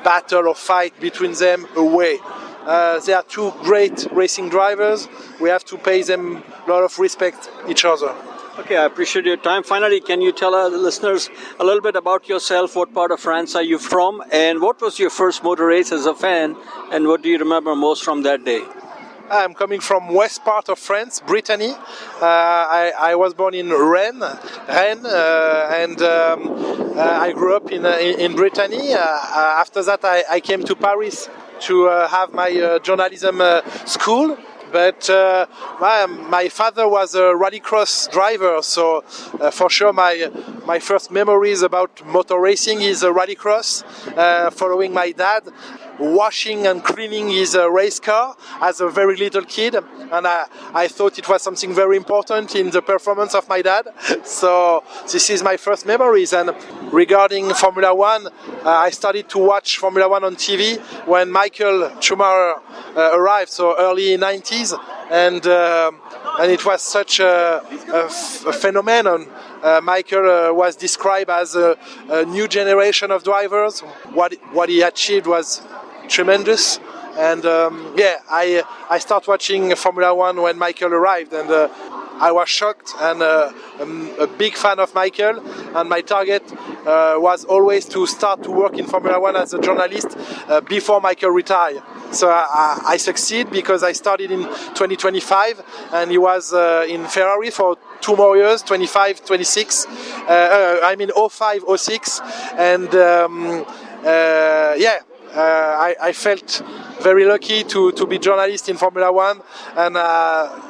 Speaker 12: battle or fight between them away. They are two great racing drivers. We have to pay them a lot of respect each other.
Speaker 4: Okay, I appreciate your time. Finally, can you tell our listeners a little bit about yourself? What part of France are you from? And what was your first motor race as a fan? And what do you remember most from that day?
Speaker 12: I'm coming from west part of France, Brittany. I was born in Rennes, and I grew up in Brittany. After that, I came to Paris to have my journalism school. But my father was a rallycross driver, so for sure my first memories about motor racing is rallycross, following my dad, washing and cleaning his race car as a very little kid, and I thought it was something very important in the performance of my dad. So this is my first memories. And regarding Formula One, I started to watch Formula One on TV when Michael Schumacher arrived, so early 90s, and it was such a phenomenon. Michael was described as a new generation of drivers. What he achieved was tremendous, and I started watching Formula One when Michael arrived, and I was shocked, and I'm a big fan of Michael, and my target was always to start to work in Formula One as a journalist before Michael retired. So I succeed because I started in 2025, and he was in Ferrari for 2 more years, 25, 26, 05, 06, and I felt very lucky to be journalist in Formula One and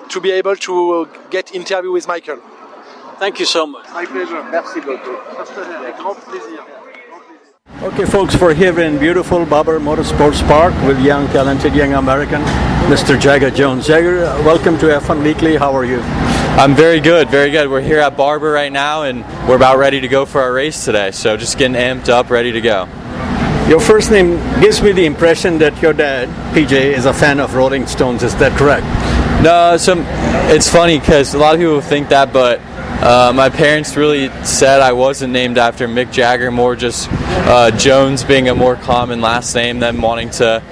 Speaker 12: to be able to get interview with Michael.
Speaker 4: Thank you so much.
Speaker 12: My pleasure. Merci beaucoup. Avec grand plaisir.
Speaker 4: Okay, folks, we're here in beautiful Barber Motorsports Park with young, talented young American, Mr. Jager Jones. Jager, welcome to F1 Weekly. How are you?
Speaker 13: I'm very good, very good. We're here at Barber right now, and we're about ready to go for our race today. So just getting amped up, ready to go.
Speaker 14: Your first name gives me the impression that your dad, PJ, is a fan of Rolling Stones. Is that correct?
Speaker 13: No, it's funny because a lot of people think that, but my parents really said I wasn't named after Mick Jagger, more just Jones being a more common last name than wanting to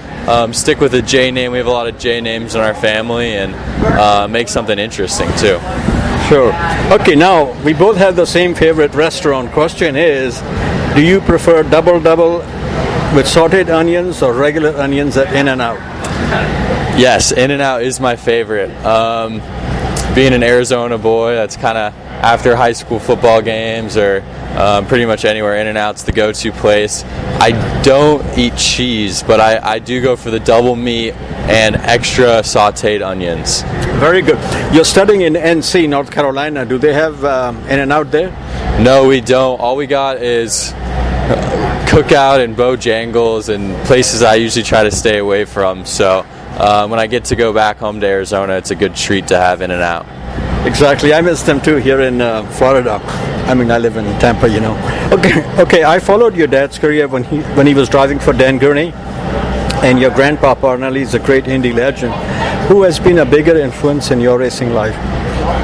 Speaker 13: stick with a J name. We have a lot of J names in our family, and make something interesting too.
Speaker 14: Sure. Okay, now we both have the same favorite restaurant. Question is, do you prefer double with sauteed onions or regular onions at In-N-Out?
Speaker 13: Yes, In-N-Out is my favorite. Being an Arizona boy, that's kind of after high school football games or pretty much anywhere, In-N-Out's the go-to place. I don't eat cheese, but I do go for the double meat and extra sauteed onions.
Speaker 14: Very good. You're studying in NC, North Carolina. Do they have In-N-Out there?
Speaker 13: No, we don't. All we got is Cookout and Bojangles and places I usually try to stay away from. So when I get to go back home to Arizona, it's a good treat to have In-N-Out.
Speaker 14: Exactly. I miss them too here in Florida. I mean, I live in Tampa, you know. Okay. I followed your dad's career when he was driving for Dan Gurney, and your grandpa Parnelli is a great Indy legend. Who has been a bigger influence in your racing life?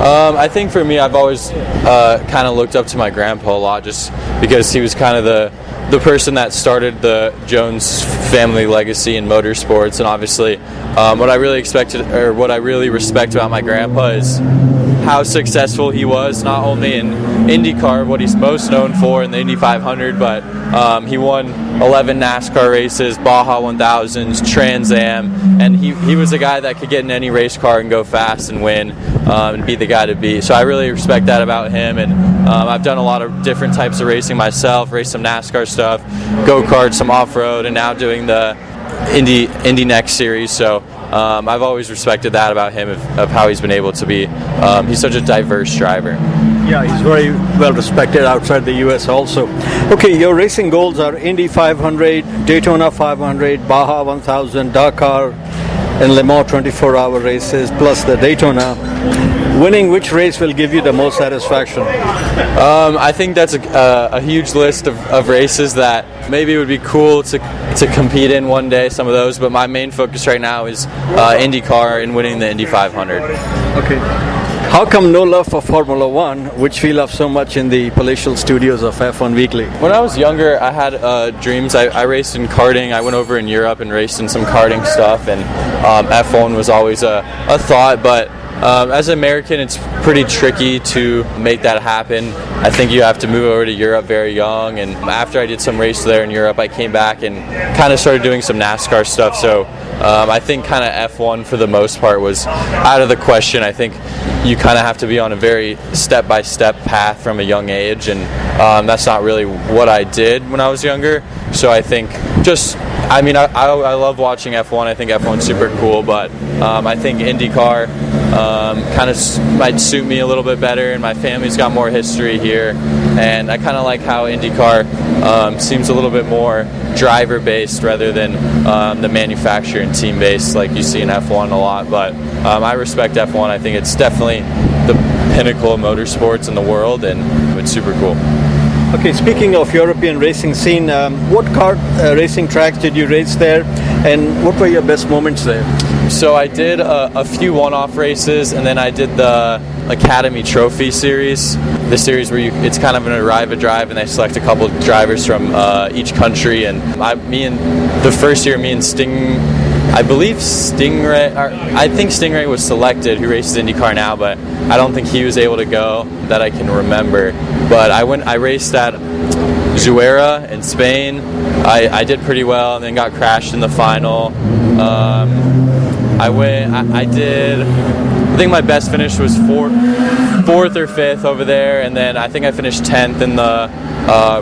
Speaker 13: I think for me, I've always kind of looked up to my grandpa a lot, just because he was kind of the person that started the Jones family legacy in motorsports, and obviously what I really respect about my grandpa is how successful he was, not only in IndyCar, what he's most known for in the Indy 500, but he won 11 NASCAR races, Baja 1000s, Trans Am, and he was a guy that could get in any race car and go fast and win and be the guy to beat. So I really respect that about him, and I've done a lot of different types of racing myself, raced some NASCAR stuff, go-kart, some off-road, and now doing the Indy Next series. So I've always respected that about him, of how he's been able to be. He's such a diverse driver.
Speaker 14: Yeah, he's very well respected outside the U.S. also. Okay, your racing goals are Indy 500, Daytona 500, Baja 1000, Dakar, and Le Mans 24-hour races, plus the Daytona. Winning which race will give you the most satisfaction?
Speaker 13: I think that's a huge list of races that maybe it would be cool to compete in one day, some of those, but my main focus right now is IndyCar and winning the Indy 500.
Speaker 14: Okay. How come no love for Formula One, which we love so much in the palatial studios of F1 Weekly?
Speaker 13: When I was younger, I had dreams. I raced in karting. I went over in Europe and raced in some karting stuff, and F1 was always a thought, but as an American, it's pretty tricky to make that happen. I think you have to move over to Europe very young, and after I did some race there in Europe, I came back and kind of started doing some NASCAR stuff. So I think kind of F1 for the most part was out of the question. I think you kind of have to be on a very step-by-step path from a young age, and that's not really what I did when I was younger. So I think I love watching F1. I think F1's super cool, but I think IndyCar kind of might suit me a little bit better, and my family's got more history here, and I kind of like how IndyCar seems a little bit more driver-based rather than the manufacturer and team-based like you see in F1 a lot. But I respect F1. I think it's definitely the pinnacle of motorsports in the world, and it's super cool.
Speaker 14: Okay, speaking of European racing scene, what kart racing tracks did you race there, and what were your best moments there?
Speaker 13: So I did a few one-off races, and then I did the Academy Trophy series, the series where it's kind of an arrive a drive, and they select a couple of drivers from each country. And the first year, me and I think Stingray was selected, who races IndyCar now, but I don't think he was able to go, that I can remember. But I raced at Zuera in Spain. I did pretty well, and then got crashed in the final. I think my best finish was fourth or fifth over there, and then I think I finished 10th in the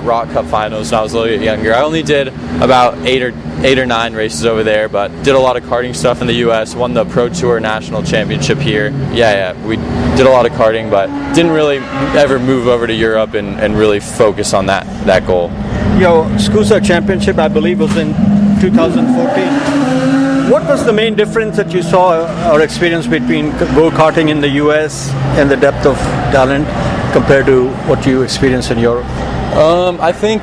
Speaker 13: Rock Cup finals when I was a little bit younger. I only did about eight or nine races over there, but did a lot of karting stuff in the U.S., won the Pro Tour National Championship here. Yeah, we did a lot of karting, but didn't really ever move over to Europe and really focus on that goal.
Speaker 14: Your SCUSA Championship, I believe, was in 2014. What was the main difference that you saw or experienced between go-karting in the US and the depth of talent compared to what you experienced in Europe?
Speaker 13: I think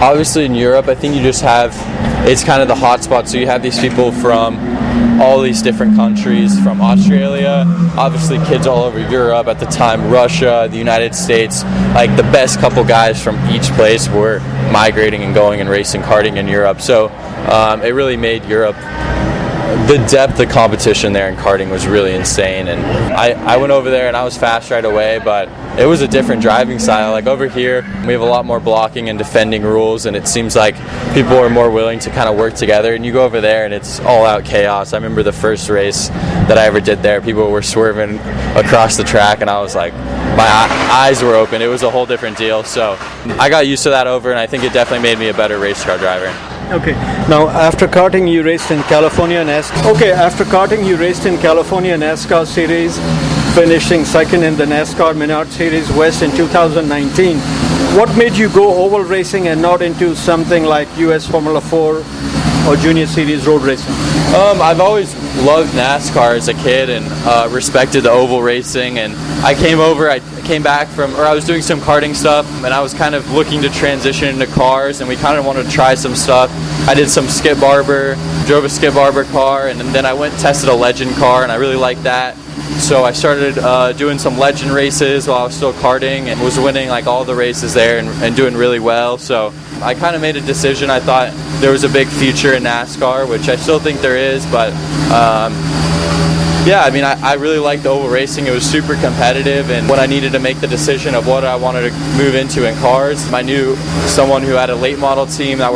Speaker 13: obviously in Europe, I think you just have, it's kind of the hot spot. So you have these people from all these different countries, from Australia, obviously kids all over Europe at the time, Russia, the United States, like the best couple guys from each place were migrating and going and racing karting in Europe. So it really made Europe, the depth of competition there in karting was really insane. And I went over there and I was fast right away, but it was a different driving style. Like over here, we have a lot more blocking and defending rules, and it seems like people are more willing to kind of work together. And you go over there and it's all out chaos. I remember the first race that I ever did there, people were swerving across the track, and I was like, my eyes were open. It was a whole different deal. So I got used to that over, and I think it definitely made me a better race car driver.
Speaker 14: Okay. Now, after karting, you raced in California NASCAR. Okay, after karting, you raced in California NASCAR Series, finishing second in the NASCAR Menard Series West in 2019. What made you go oval racing and not into something like US Formula 4 or Junior Series road racing?
Speaker 13: I've always loved NASCAR as a kid and respected the oval racing. And I came back from, or I was doing some karting stuff, and I was kind of looking to transition into cars, and we kind of wanted to try some stuff. I did some Skip Barber, drove a Skip Barber car, and then I went and tested a Legend car, and I really liked that. So I started doing some Legend races while I was still karting, and was winning like all the races there and doing really well. So I kind of made a decision. I thought there was a big future in NASCAR, which I still think there is, but yeah, I mean, I really liked the oval racing. It was super competitive, and when I needed to make the decision of what I wanted to move into in cars, I knew someone who had a late model team that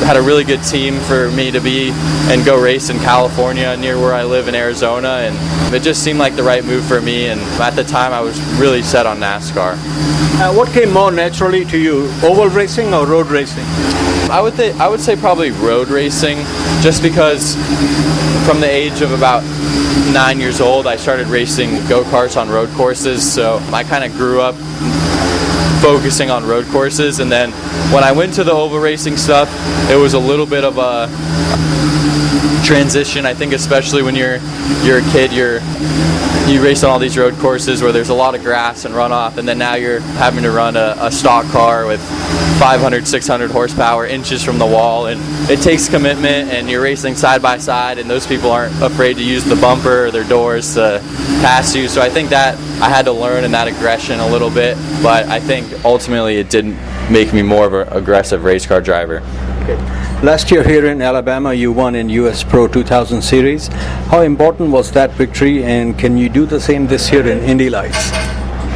Speaker 13: had a really good team for me to be and go race in California near where I live in Arizona, and it just seemed like the right move for me. And at the time, I was really set on NASCAR.
Speaker 14: What came more naturally to you, oval racing or road racing?
Speaker 13: I would say probably road racing, just because from the age of about 9 years old, I started racing go-karts on road courses, so I kind of grew up focusing on road courses. And then when I went to the oval racing stuff, it was a little bit of a transition. I think especially when you're a kid, you race on all these road courses where there's a lot of grass and runoff, and then now you're having to run a stock car with 500, 600 horsepower inches from the wall, and it takes commitment, and you're racing side by side, and those people aren't afraid to use the bumper or their doors to pass you. So I think that I had to learn in that aggression a little bit, but I think ultimately it didn't make me more of an aggressive race car driver.
Speaker 14: Okay. Last year here in Alabama, you won in US Pro 2000 Series. How important was that victory, and can you do the same this year in Indy Lights?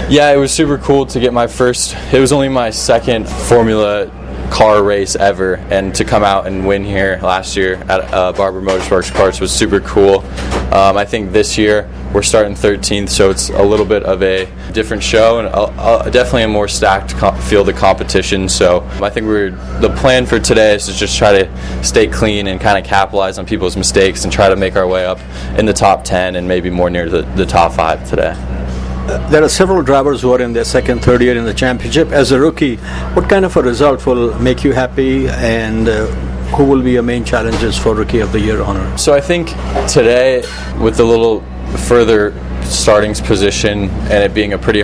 Speaker 13: Yeah, it was super cool to get it was only my second Formula car race ever, and to come out and win here last year at Barber Motorsports Karts was super cool. I think this year we're starting 13th, so it's a little bit of a different show and definitely a more stacked field of competition. So I think the plan for today is to just try to stay clean and kind of capitalize on people's mistakes and try to make our way up in the top 10 and maybe more near the top 5 today.
Speaker 14: There are several drivers who are in their second, third year in the championship. As a rookie, what kind of a result will make you happy, and who will be your main challenges for Rookie of the Year honor?
Speaker 13: So I think today, with the little further starting position and it being a pretty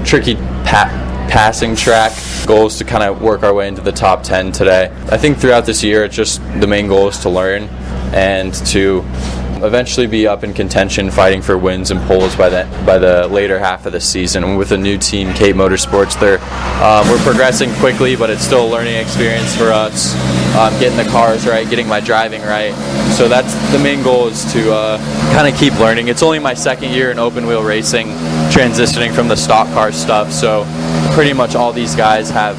Speaker 13: tricky passing track, goal is to kind of work our way into the top 10 today. I think throughout this year, it's just the main goal is to learn and to eventually be up in contention, fighting for wins and poles by the later half of the season. And with a new team, Cape Motorsports, we're progressing quickly, but it's still a learning experience for us. Getting the cars right, getting my driving right. So that's the main goal, is to kind of keep learning. It's only my second year in open wheel racing, transitioning from the stock car stuff. So pretty much all these guys have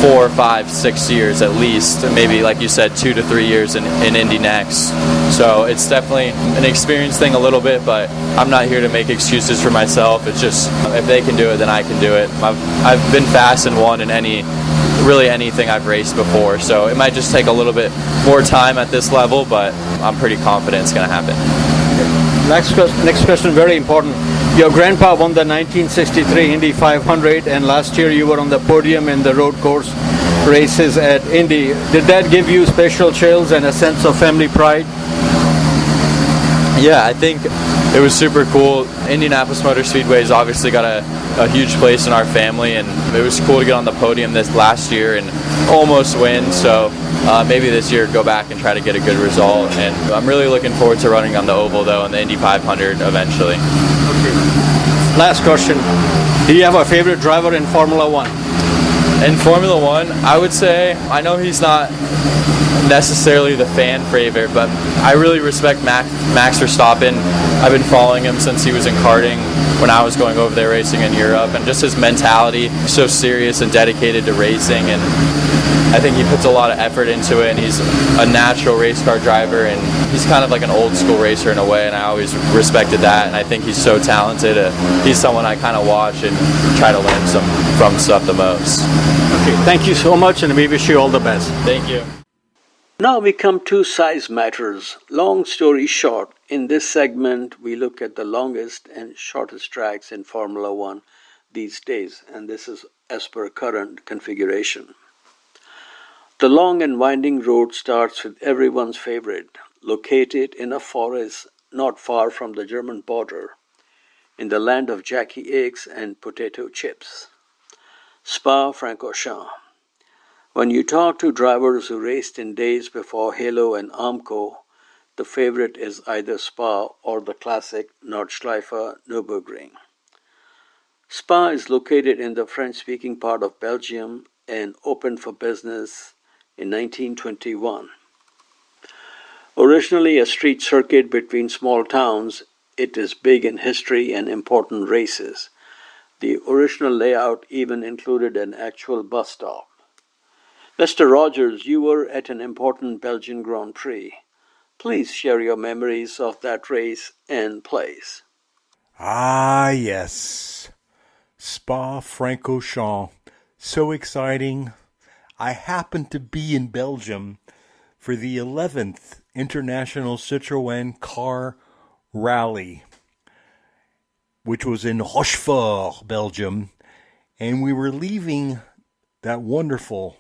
Speaker 13: 4, 5, 6 years at least, and maybe, like you said, 2 to 3 years in Indy next. So it's definitely an experience thing a little bit, but I'm not here to make excuses for myself. It's just, if they can do it, then I can do it. I've been fast and won in anything I've raced before, so it might just take a little bit more time at this level, but I'm pretty confident it's going to happen.
Speaker 14: Next question, very important. Your grandpa won the 1963 Indy 500, and last year you were on the podium in the road course races at Indy. Did that give you special chills and a sense of family pride?
Speaker 13: Yeah, I think it was super cool. Indianapolis Motor Speedway's obviously got a huge place in our family, and it was cool to get on the podium this last year and almost win. So maybe this year go back and try to get a good result. And I'm really looking forward to running on the oval though, in the Indy 500 eventually.
Speaker 14: Okay. Last question. Do you have a favorite driver in Formula One?
Speaker 13: In Formula One, I would say, I know he's not necessarily the fan favorite, but I really respect Max Verstappen. I've been following him since he was in karting when I was going over there racing in Europe, and just his mentality, so serious and dedicated to racing, and I think he puts a lot of effort into it, and he's a natural race car driver, and he's kind of like an old school racer in a way, and I always respected that, and I think he's so talented. He's someone I kind of watch and try to learn from stuff the most.
Speaker 14: Okay, thank you so much, and we wish you all the best.
Speaker 13: Thank you.
Speaker 4: Now we come to size matters. Long story short, in this segment we look at the longest and shortest tracks in Formula One these days, and this is as per current configuration. The long and winding road starts with everyone's favorite, located in a forest not far from the German border, in the land of Jackie eggs and potato chips. Spa-Francorchamps. When you talk to drivers who raced in days before Halo and Armco, the favorite is either Spa or the classic Nordschleife Nürburgring. Spa is located in the French-speaking part of Belgium and opened for business in 1921. Originally a street circuit between small towns, it is big in history and important races. The original layout even included an actual bus stop. Mr. Rogers, you were at an important Belgian Grand Prix. Please share your memories of that race and place.
Speaker 3: Ah, yes. Spa-Francorchamps. So exciting. I happened to be in Belgium for the 11th International Citroën Car Rally, which was in Rochefort, Belgium, and we were leaving that wonderful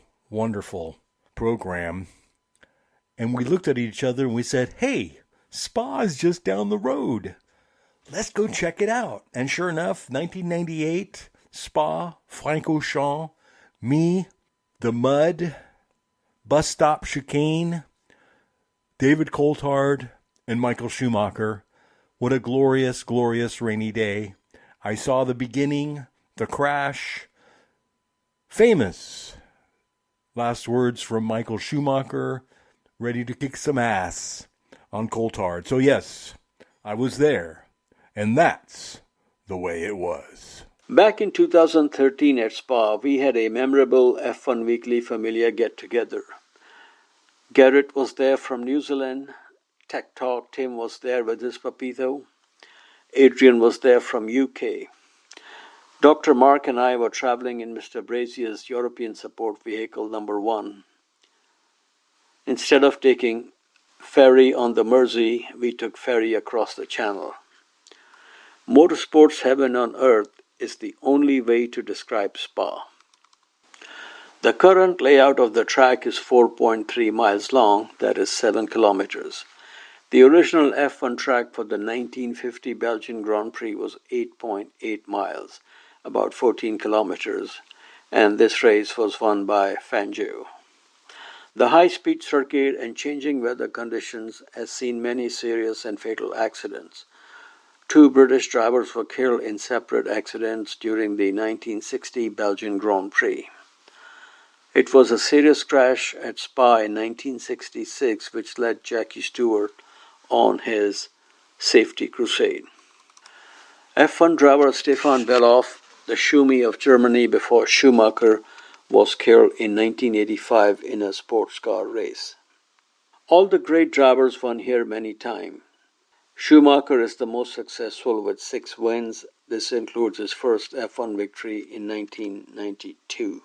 Speaker 3: program, and we looked at each other and we said, hey, Spa is just down the road. Let's go check it out. And sure enough, 1998, Spa-Francorchamps, me, the mud, bus stop chicane, David Coulthard, and Michael Schumacher. What a glorious, glorious rainy day. I saw the beginning, the crash. Famous last words from Michael Schumacher, ready to kick some ass on Coulthard. So yes, I was there, and that's the way it was.
Speaker 4: Back in 2013 at Spa, we had a memorable F1 Weekly Familia get-together. Garrett was there from New Zealand. Tech Talk Tim was there with his Papito. Adrian was there from UK. Dr. Mark and I were traveling in Mr. Brazier's European Support Vehicle number 1. Instead of taking ferry on the Mersey, we took ferry across the channel. Motorsports heaven on earth is the only way to describe Spa. The current layout of the track is 4.3 miles long, that is 7 kilometers. The original F1 track for the 1950 Belgian Grand Prix was 8.8 miles, about 14 kilometers, and this race was won by Fangio. The high-speed circuit and changing weather conditions has seen many serious and fatal accidents. 2 British drivers were killed in separate accidents during the 1960 Belgian Grand Prix. It was a serious crash at Spa in 1966 which led Jackie Stewart on his safety crusade. F1 driver Stefan Beloff, the Schumi of Germany before Schumacher, was killed in 1985 in a sports car race. All the great drivers won here many times. Schumacher is the most successful with 6 wins. This includes his first F1 victory in 1992.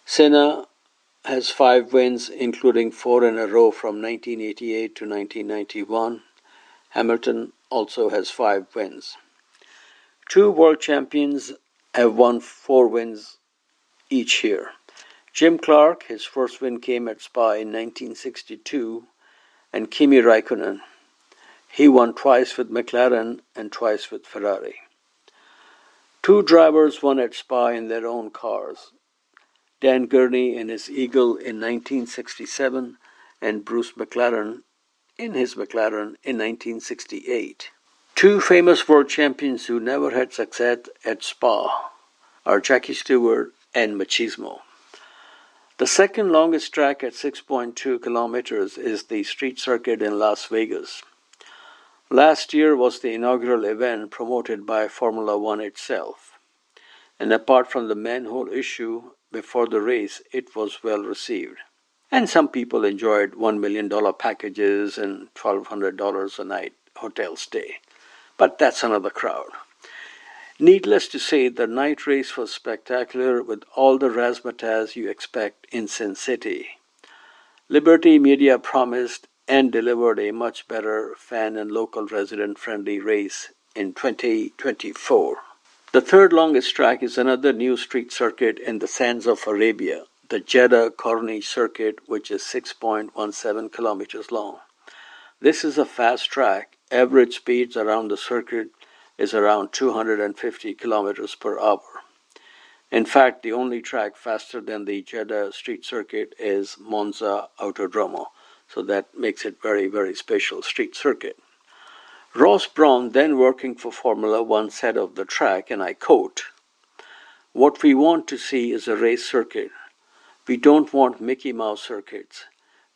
Speaker 4: Senna has 5 wins, including 4 in a row from 1988 to 1991. Hamilton also has 5 wins. 2 world champions have won 4 wins each year. Jim Clark, his first win came at Spa in 1962, and Kimi Raikkonen. He won twice with McLaren and twice with Ferrari. Two drivers won at Spa in their own cars. Dan Gurney in his Eagle in 1967 and Bruce McLaren in his McLaren in 1968. Two famous world champions who never had success at Spa are Jackie Stewart and Machismo. The second longest track at 6.2 kilometers is the street circuit in Las Vegas. Last year was the inaugural event promoted by Formula One itself. And apart from the manhole issue before the race, it was well received. And some people enjoyed $1 million packages and $1,200 a night hotel stay. But that's another crowd. Needless to say, the night race was spectacular with all the razzmatazz you expect in Sin City. Liberty Media promised and delivered a much better fan and local resident-friendly race in 2024. The third longest track is another new street circuit in the sands of Arabia, the Jeddah Corniche Circuit, which is 6.17 kilometers long. This is a fast track. Average speeds around the circuit is around 250 kilometers per hour. In fact, the only track faster than the Jeddah street circuit is Monza Autodromo, so that makes it very, very special street circuit. Ross Brawn, then working for Formula One, said of the track, and I quote, "What we want to see is a race circuit. We don't want Mickey Mouse circuits.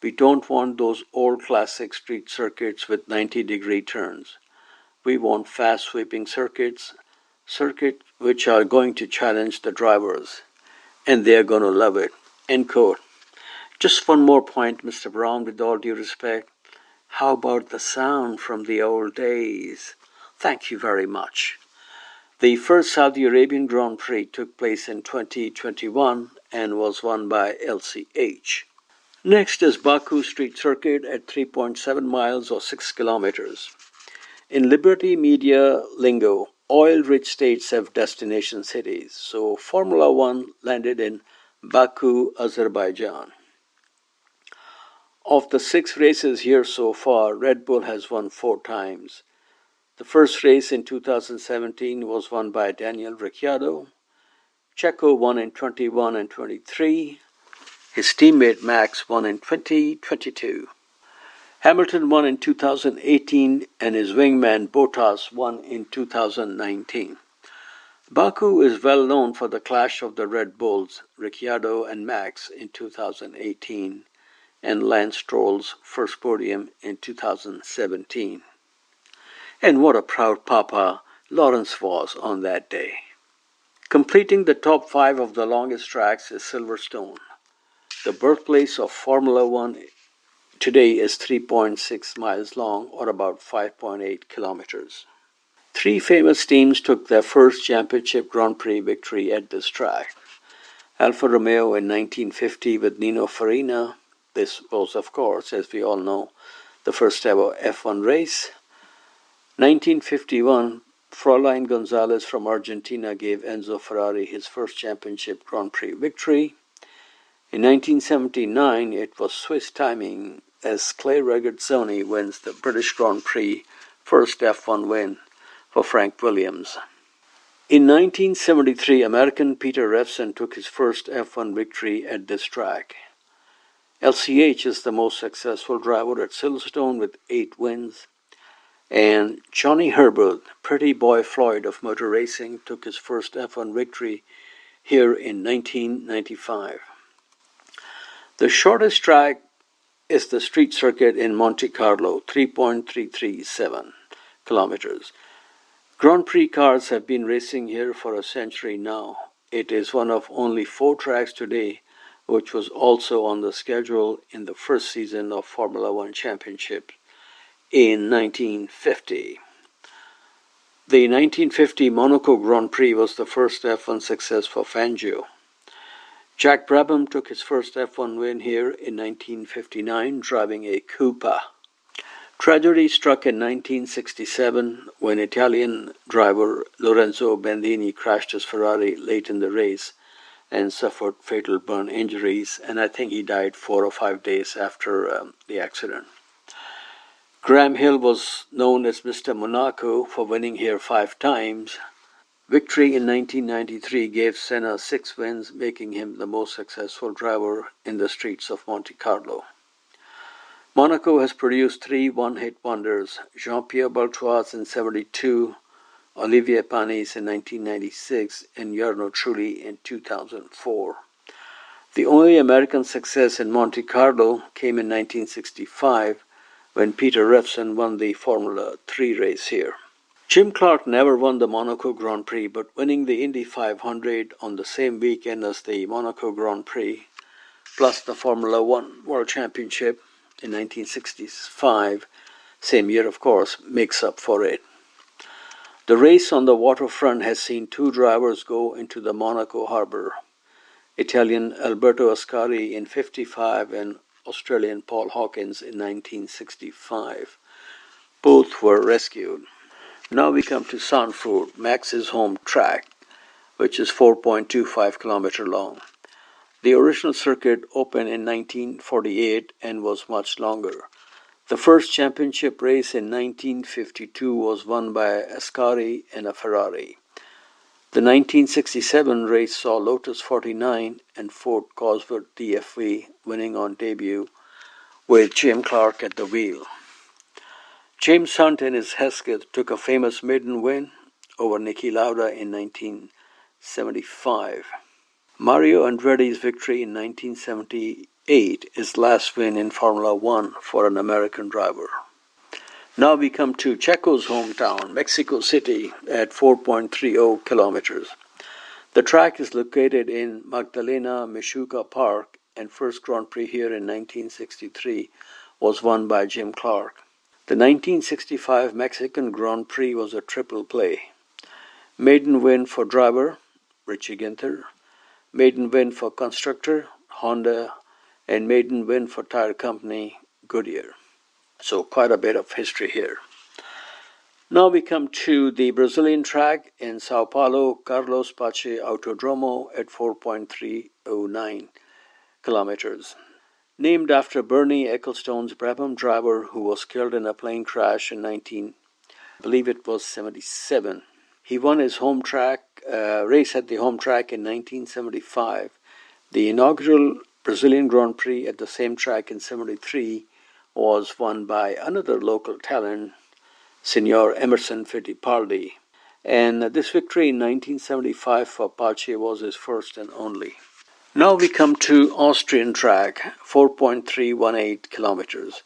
Speaker 4: We don't want those old classic street circuits with 90-degree turns. We want fast sweeping circuits which are going to challenge the drivers, and they're going to love it." End quote. Just one more point, Mr. Brown, with all due respect. How about the sound from the old days? Thank you very much. The first Saudi Arabian Grand Prix took place in 2021 and was won by LCH. Next is Baku Street Circuit at 3.7 miles or 6 kilometers. In Liberty Media lingo, oil-rich states have destination cities, so Formula One landed in Baku, Azerbaijan. Of the 6 races here so far, Red Bull has won 4 times. The first race in 2017 was won by Daniel Ricciardo. Checo won in 21 and 23. His teammate Max won in 2022. Hamilton won in 2018 and his wingman Bottas won in 2019. Baku is well known for the clash of the Red Bulls, Ricciardo and Max in 2018, and Lance Stroll's first podium in 2017. And what a proud papa Lawrence was on that day. Completing the top 5 of the longest tracks is Silverstone. The birthplace of Formula One today is 3.6 miles long, or about 5.8 kilometers. 3 famous teams took their first championship Grand Prix victory at this track. Alfa Romeo in 1950 with Nino Farina. This was, of course, as we all know, the first ever F1 race. 1951, Fräulein Gonzalez from Argentina gave Enzo Ferrari his first championship Grand Prix victory. In 1979, it was Swiss timing as Clay Regazzoni wins the British Grand Prix first F1 win for Frank Williams. In 1973, American Peter Revson took his first F1 victory at this track. LCH is the most successful driver at Silverstone with 8 wins. And Johnny Herbert, Pretty Boy Floyd of motor racing, took his first F1 victory here in 1995. The shortest track is the street circuit in Monte Carlo, 3.337 kilometers. Grand Prix cars have been racing here for a century now. It is one of only 4 tracks today which was also on the schedule in the first season of Formula One Championship in 1950. The 1950 Monaco Grand Prix was the first F1 success for Fangio. Jack Brabham took his first F1 win here in 1959, driving a Coupe. Tragedy struck in 1967 when Italian driver Lorenzo Bandini crashed his Ferrari late in the race and suffered fatal burn injuries, and I think he died 4 or 5 days after the accident. Graham Hill was known as Mr. Monaco for winning here 5 times. Victory in 1993 gave Senna 6 wins, making him the most successful driver in the streets of Monte Carlo. Monaco has produced 3 one-hit wonders, Jean-Pierre Beltoise in 1972, Olivier Panis in 1996, and Jarno Trulli in 2004. The only American success in Monte Carlo came in 1965 when Peter Revson won the Formula 3 race here. Jim Clark never won the Monaco Grand Prix, but winning the Indy 500 on the same weekend as the Monaco Grand Prix, plus the Formula 1 World Championship in 1965, same year of course, makes up for it. The race on the waterfront has seen 2 drivers go into the Monaco harbor, Italian Alberto Ascari in 1955 and Australian Paul Hawkins in 1965. Both were rescued. Now we come to Zandvoort, Max's home track, which is 4.25 kilometers long. The original circuit opened in 1948 and was much longer. The first championship race in 1952 was won by Ascari and a Ferrari. The 1967 race saw Lotus 49 and Ford Cosworth DFV winning on debut with Jim Clark at the wheel. James Hunt in his Hesketh took a famous maiden win over Niki Lauda in 1975. Mario Andretti's victory in 1978 is last win in Formula One for an American driver. Now we come to Checo's hometown, Mexico City, at 4.30 kilometers. The track is located in Magdalena Michuca Park, and first Grand Prix here in 1963 was won by Jim Clark. The 1965 Mexican Grand Prix was a triple play. Maiden win for driver, Richie Ginther, maiden win for constructor, Honda, and maiden win for tire company, Goodyear. So quite a bit of history here. Now we come to the Brazilian track in Sao Paulo, Carlos Pache Autodromo at 4.309 kilometers. Named after Bernie Ecclestone's Brabham driver who was killed in a plane crash in 1977. He won his home track race at the home track in 1975. The inaugural Brazilian Grand Prix at the same track in 1973 was won by another local talent, Senor Emerson Fittipaldi. And this victory in 1975 for Pache was his first and only. Now we come to Austrian track, 4.318 kilometers.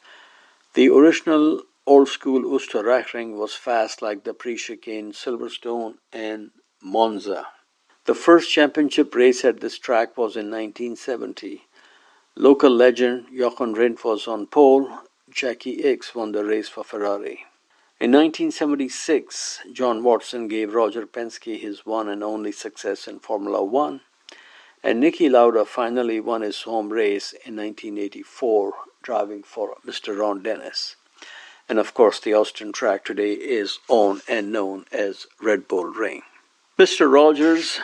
Speaker 4: The original old-school Österreichring was fast like the pre-chicane Silverstone and Monza. The first championship race at this track was in 1970. Local legend Jochen Rindt was on pole. Jackie Ickx won the race for Ferrari. In 1976, John Watson gave Roger Penske his one and only success in Formula One, and Niki Lauda finally won his home race in 1984, driving for Mr. Ron Dennis. And of course, the Austrian track today is owned and known as Red Bull Ring. Mr. Rogers,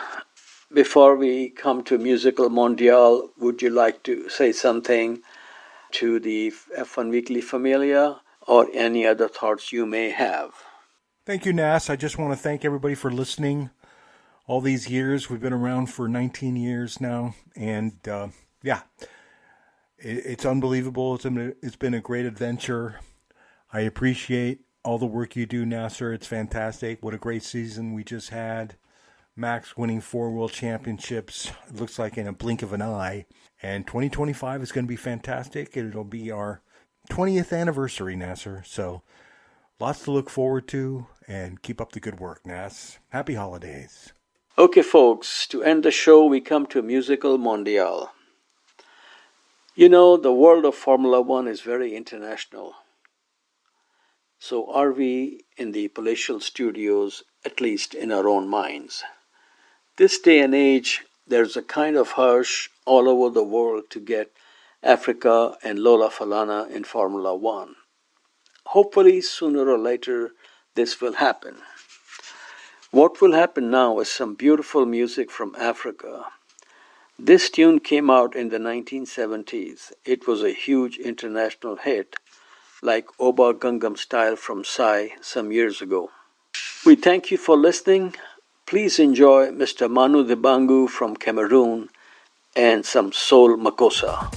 Speaker 4: before we come to Musical Mondial, would you like to say something to the F1 Weekly Familia or any other thoughts you may have?
Speaker 3: Thank you, Nas. I just want to thank everybody for listening all these years. We've been around for 19 years now, and it's unbelievable. It's been a great adventure. I appreciate all the work you do, Nasser. It's fantastic. What a great season we just had. Max winning 4 world championships. It looks like in a blink of an eye. And 2025 is going to be fantastic. It'll be our 20th anniversary, Nasser. So lots to look forward to, and keep up the good work, Nas. Happy holidays.
Speaker 4: Okay, folks, to end the show, we come to Musical Mondial. You know, the world of Formula One is very international. So are we in the palatial studios, at least in our own minds. This day and age, there's a kind of hush all over the world to get Africa and Lola Falana in Formula One. Hopefully, sooner or later, this will happen. What will happen now is some beautiful music from Africa. This tune came out in the 1970s. It was a huge international hit, like Oba Gangnam Style from Psy some years ago. We thank you for listening. Please enjoy Mr. Manu Dibangu from Cameroon and some Soul Makossa.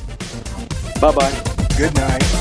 Speaker 4: Bye-bye.
Speaker 3: Good night.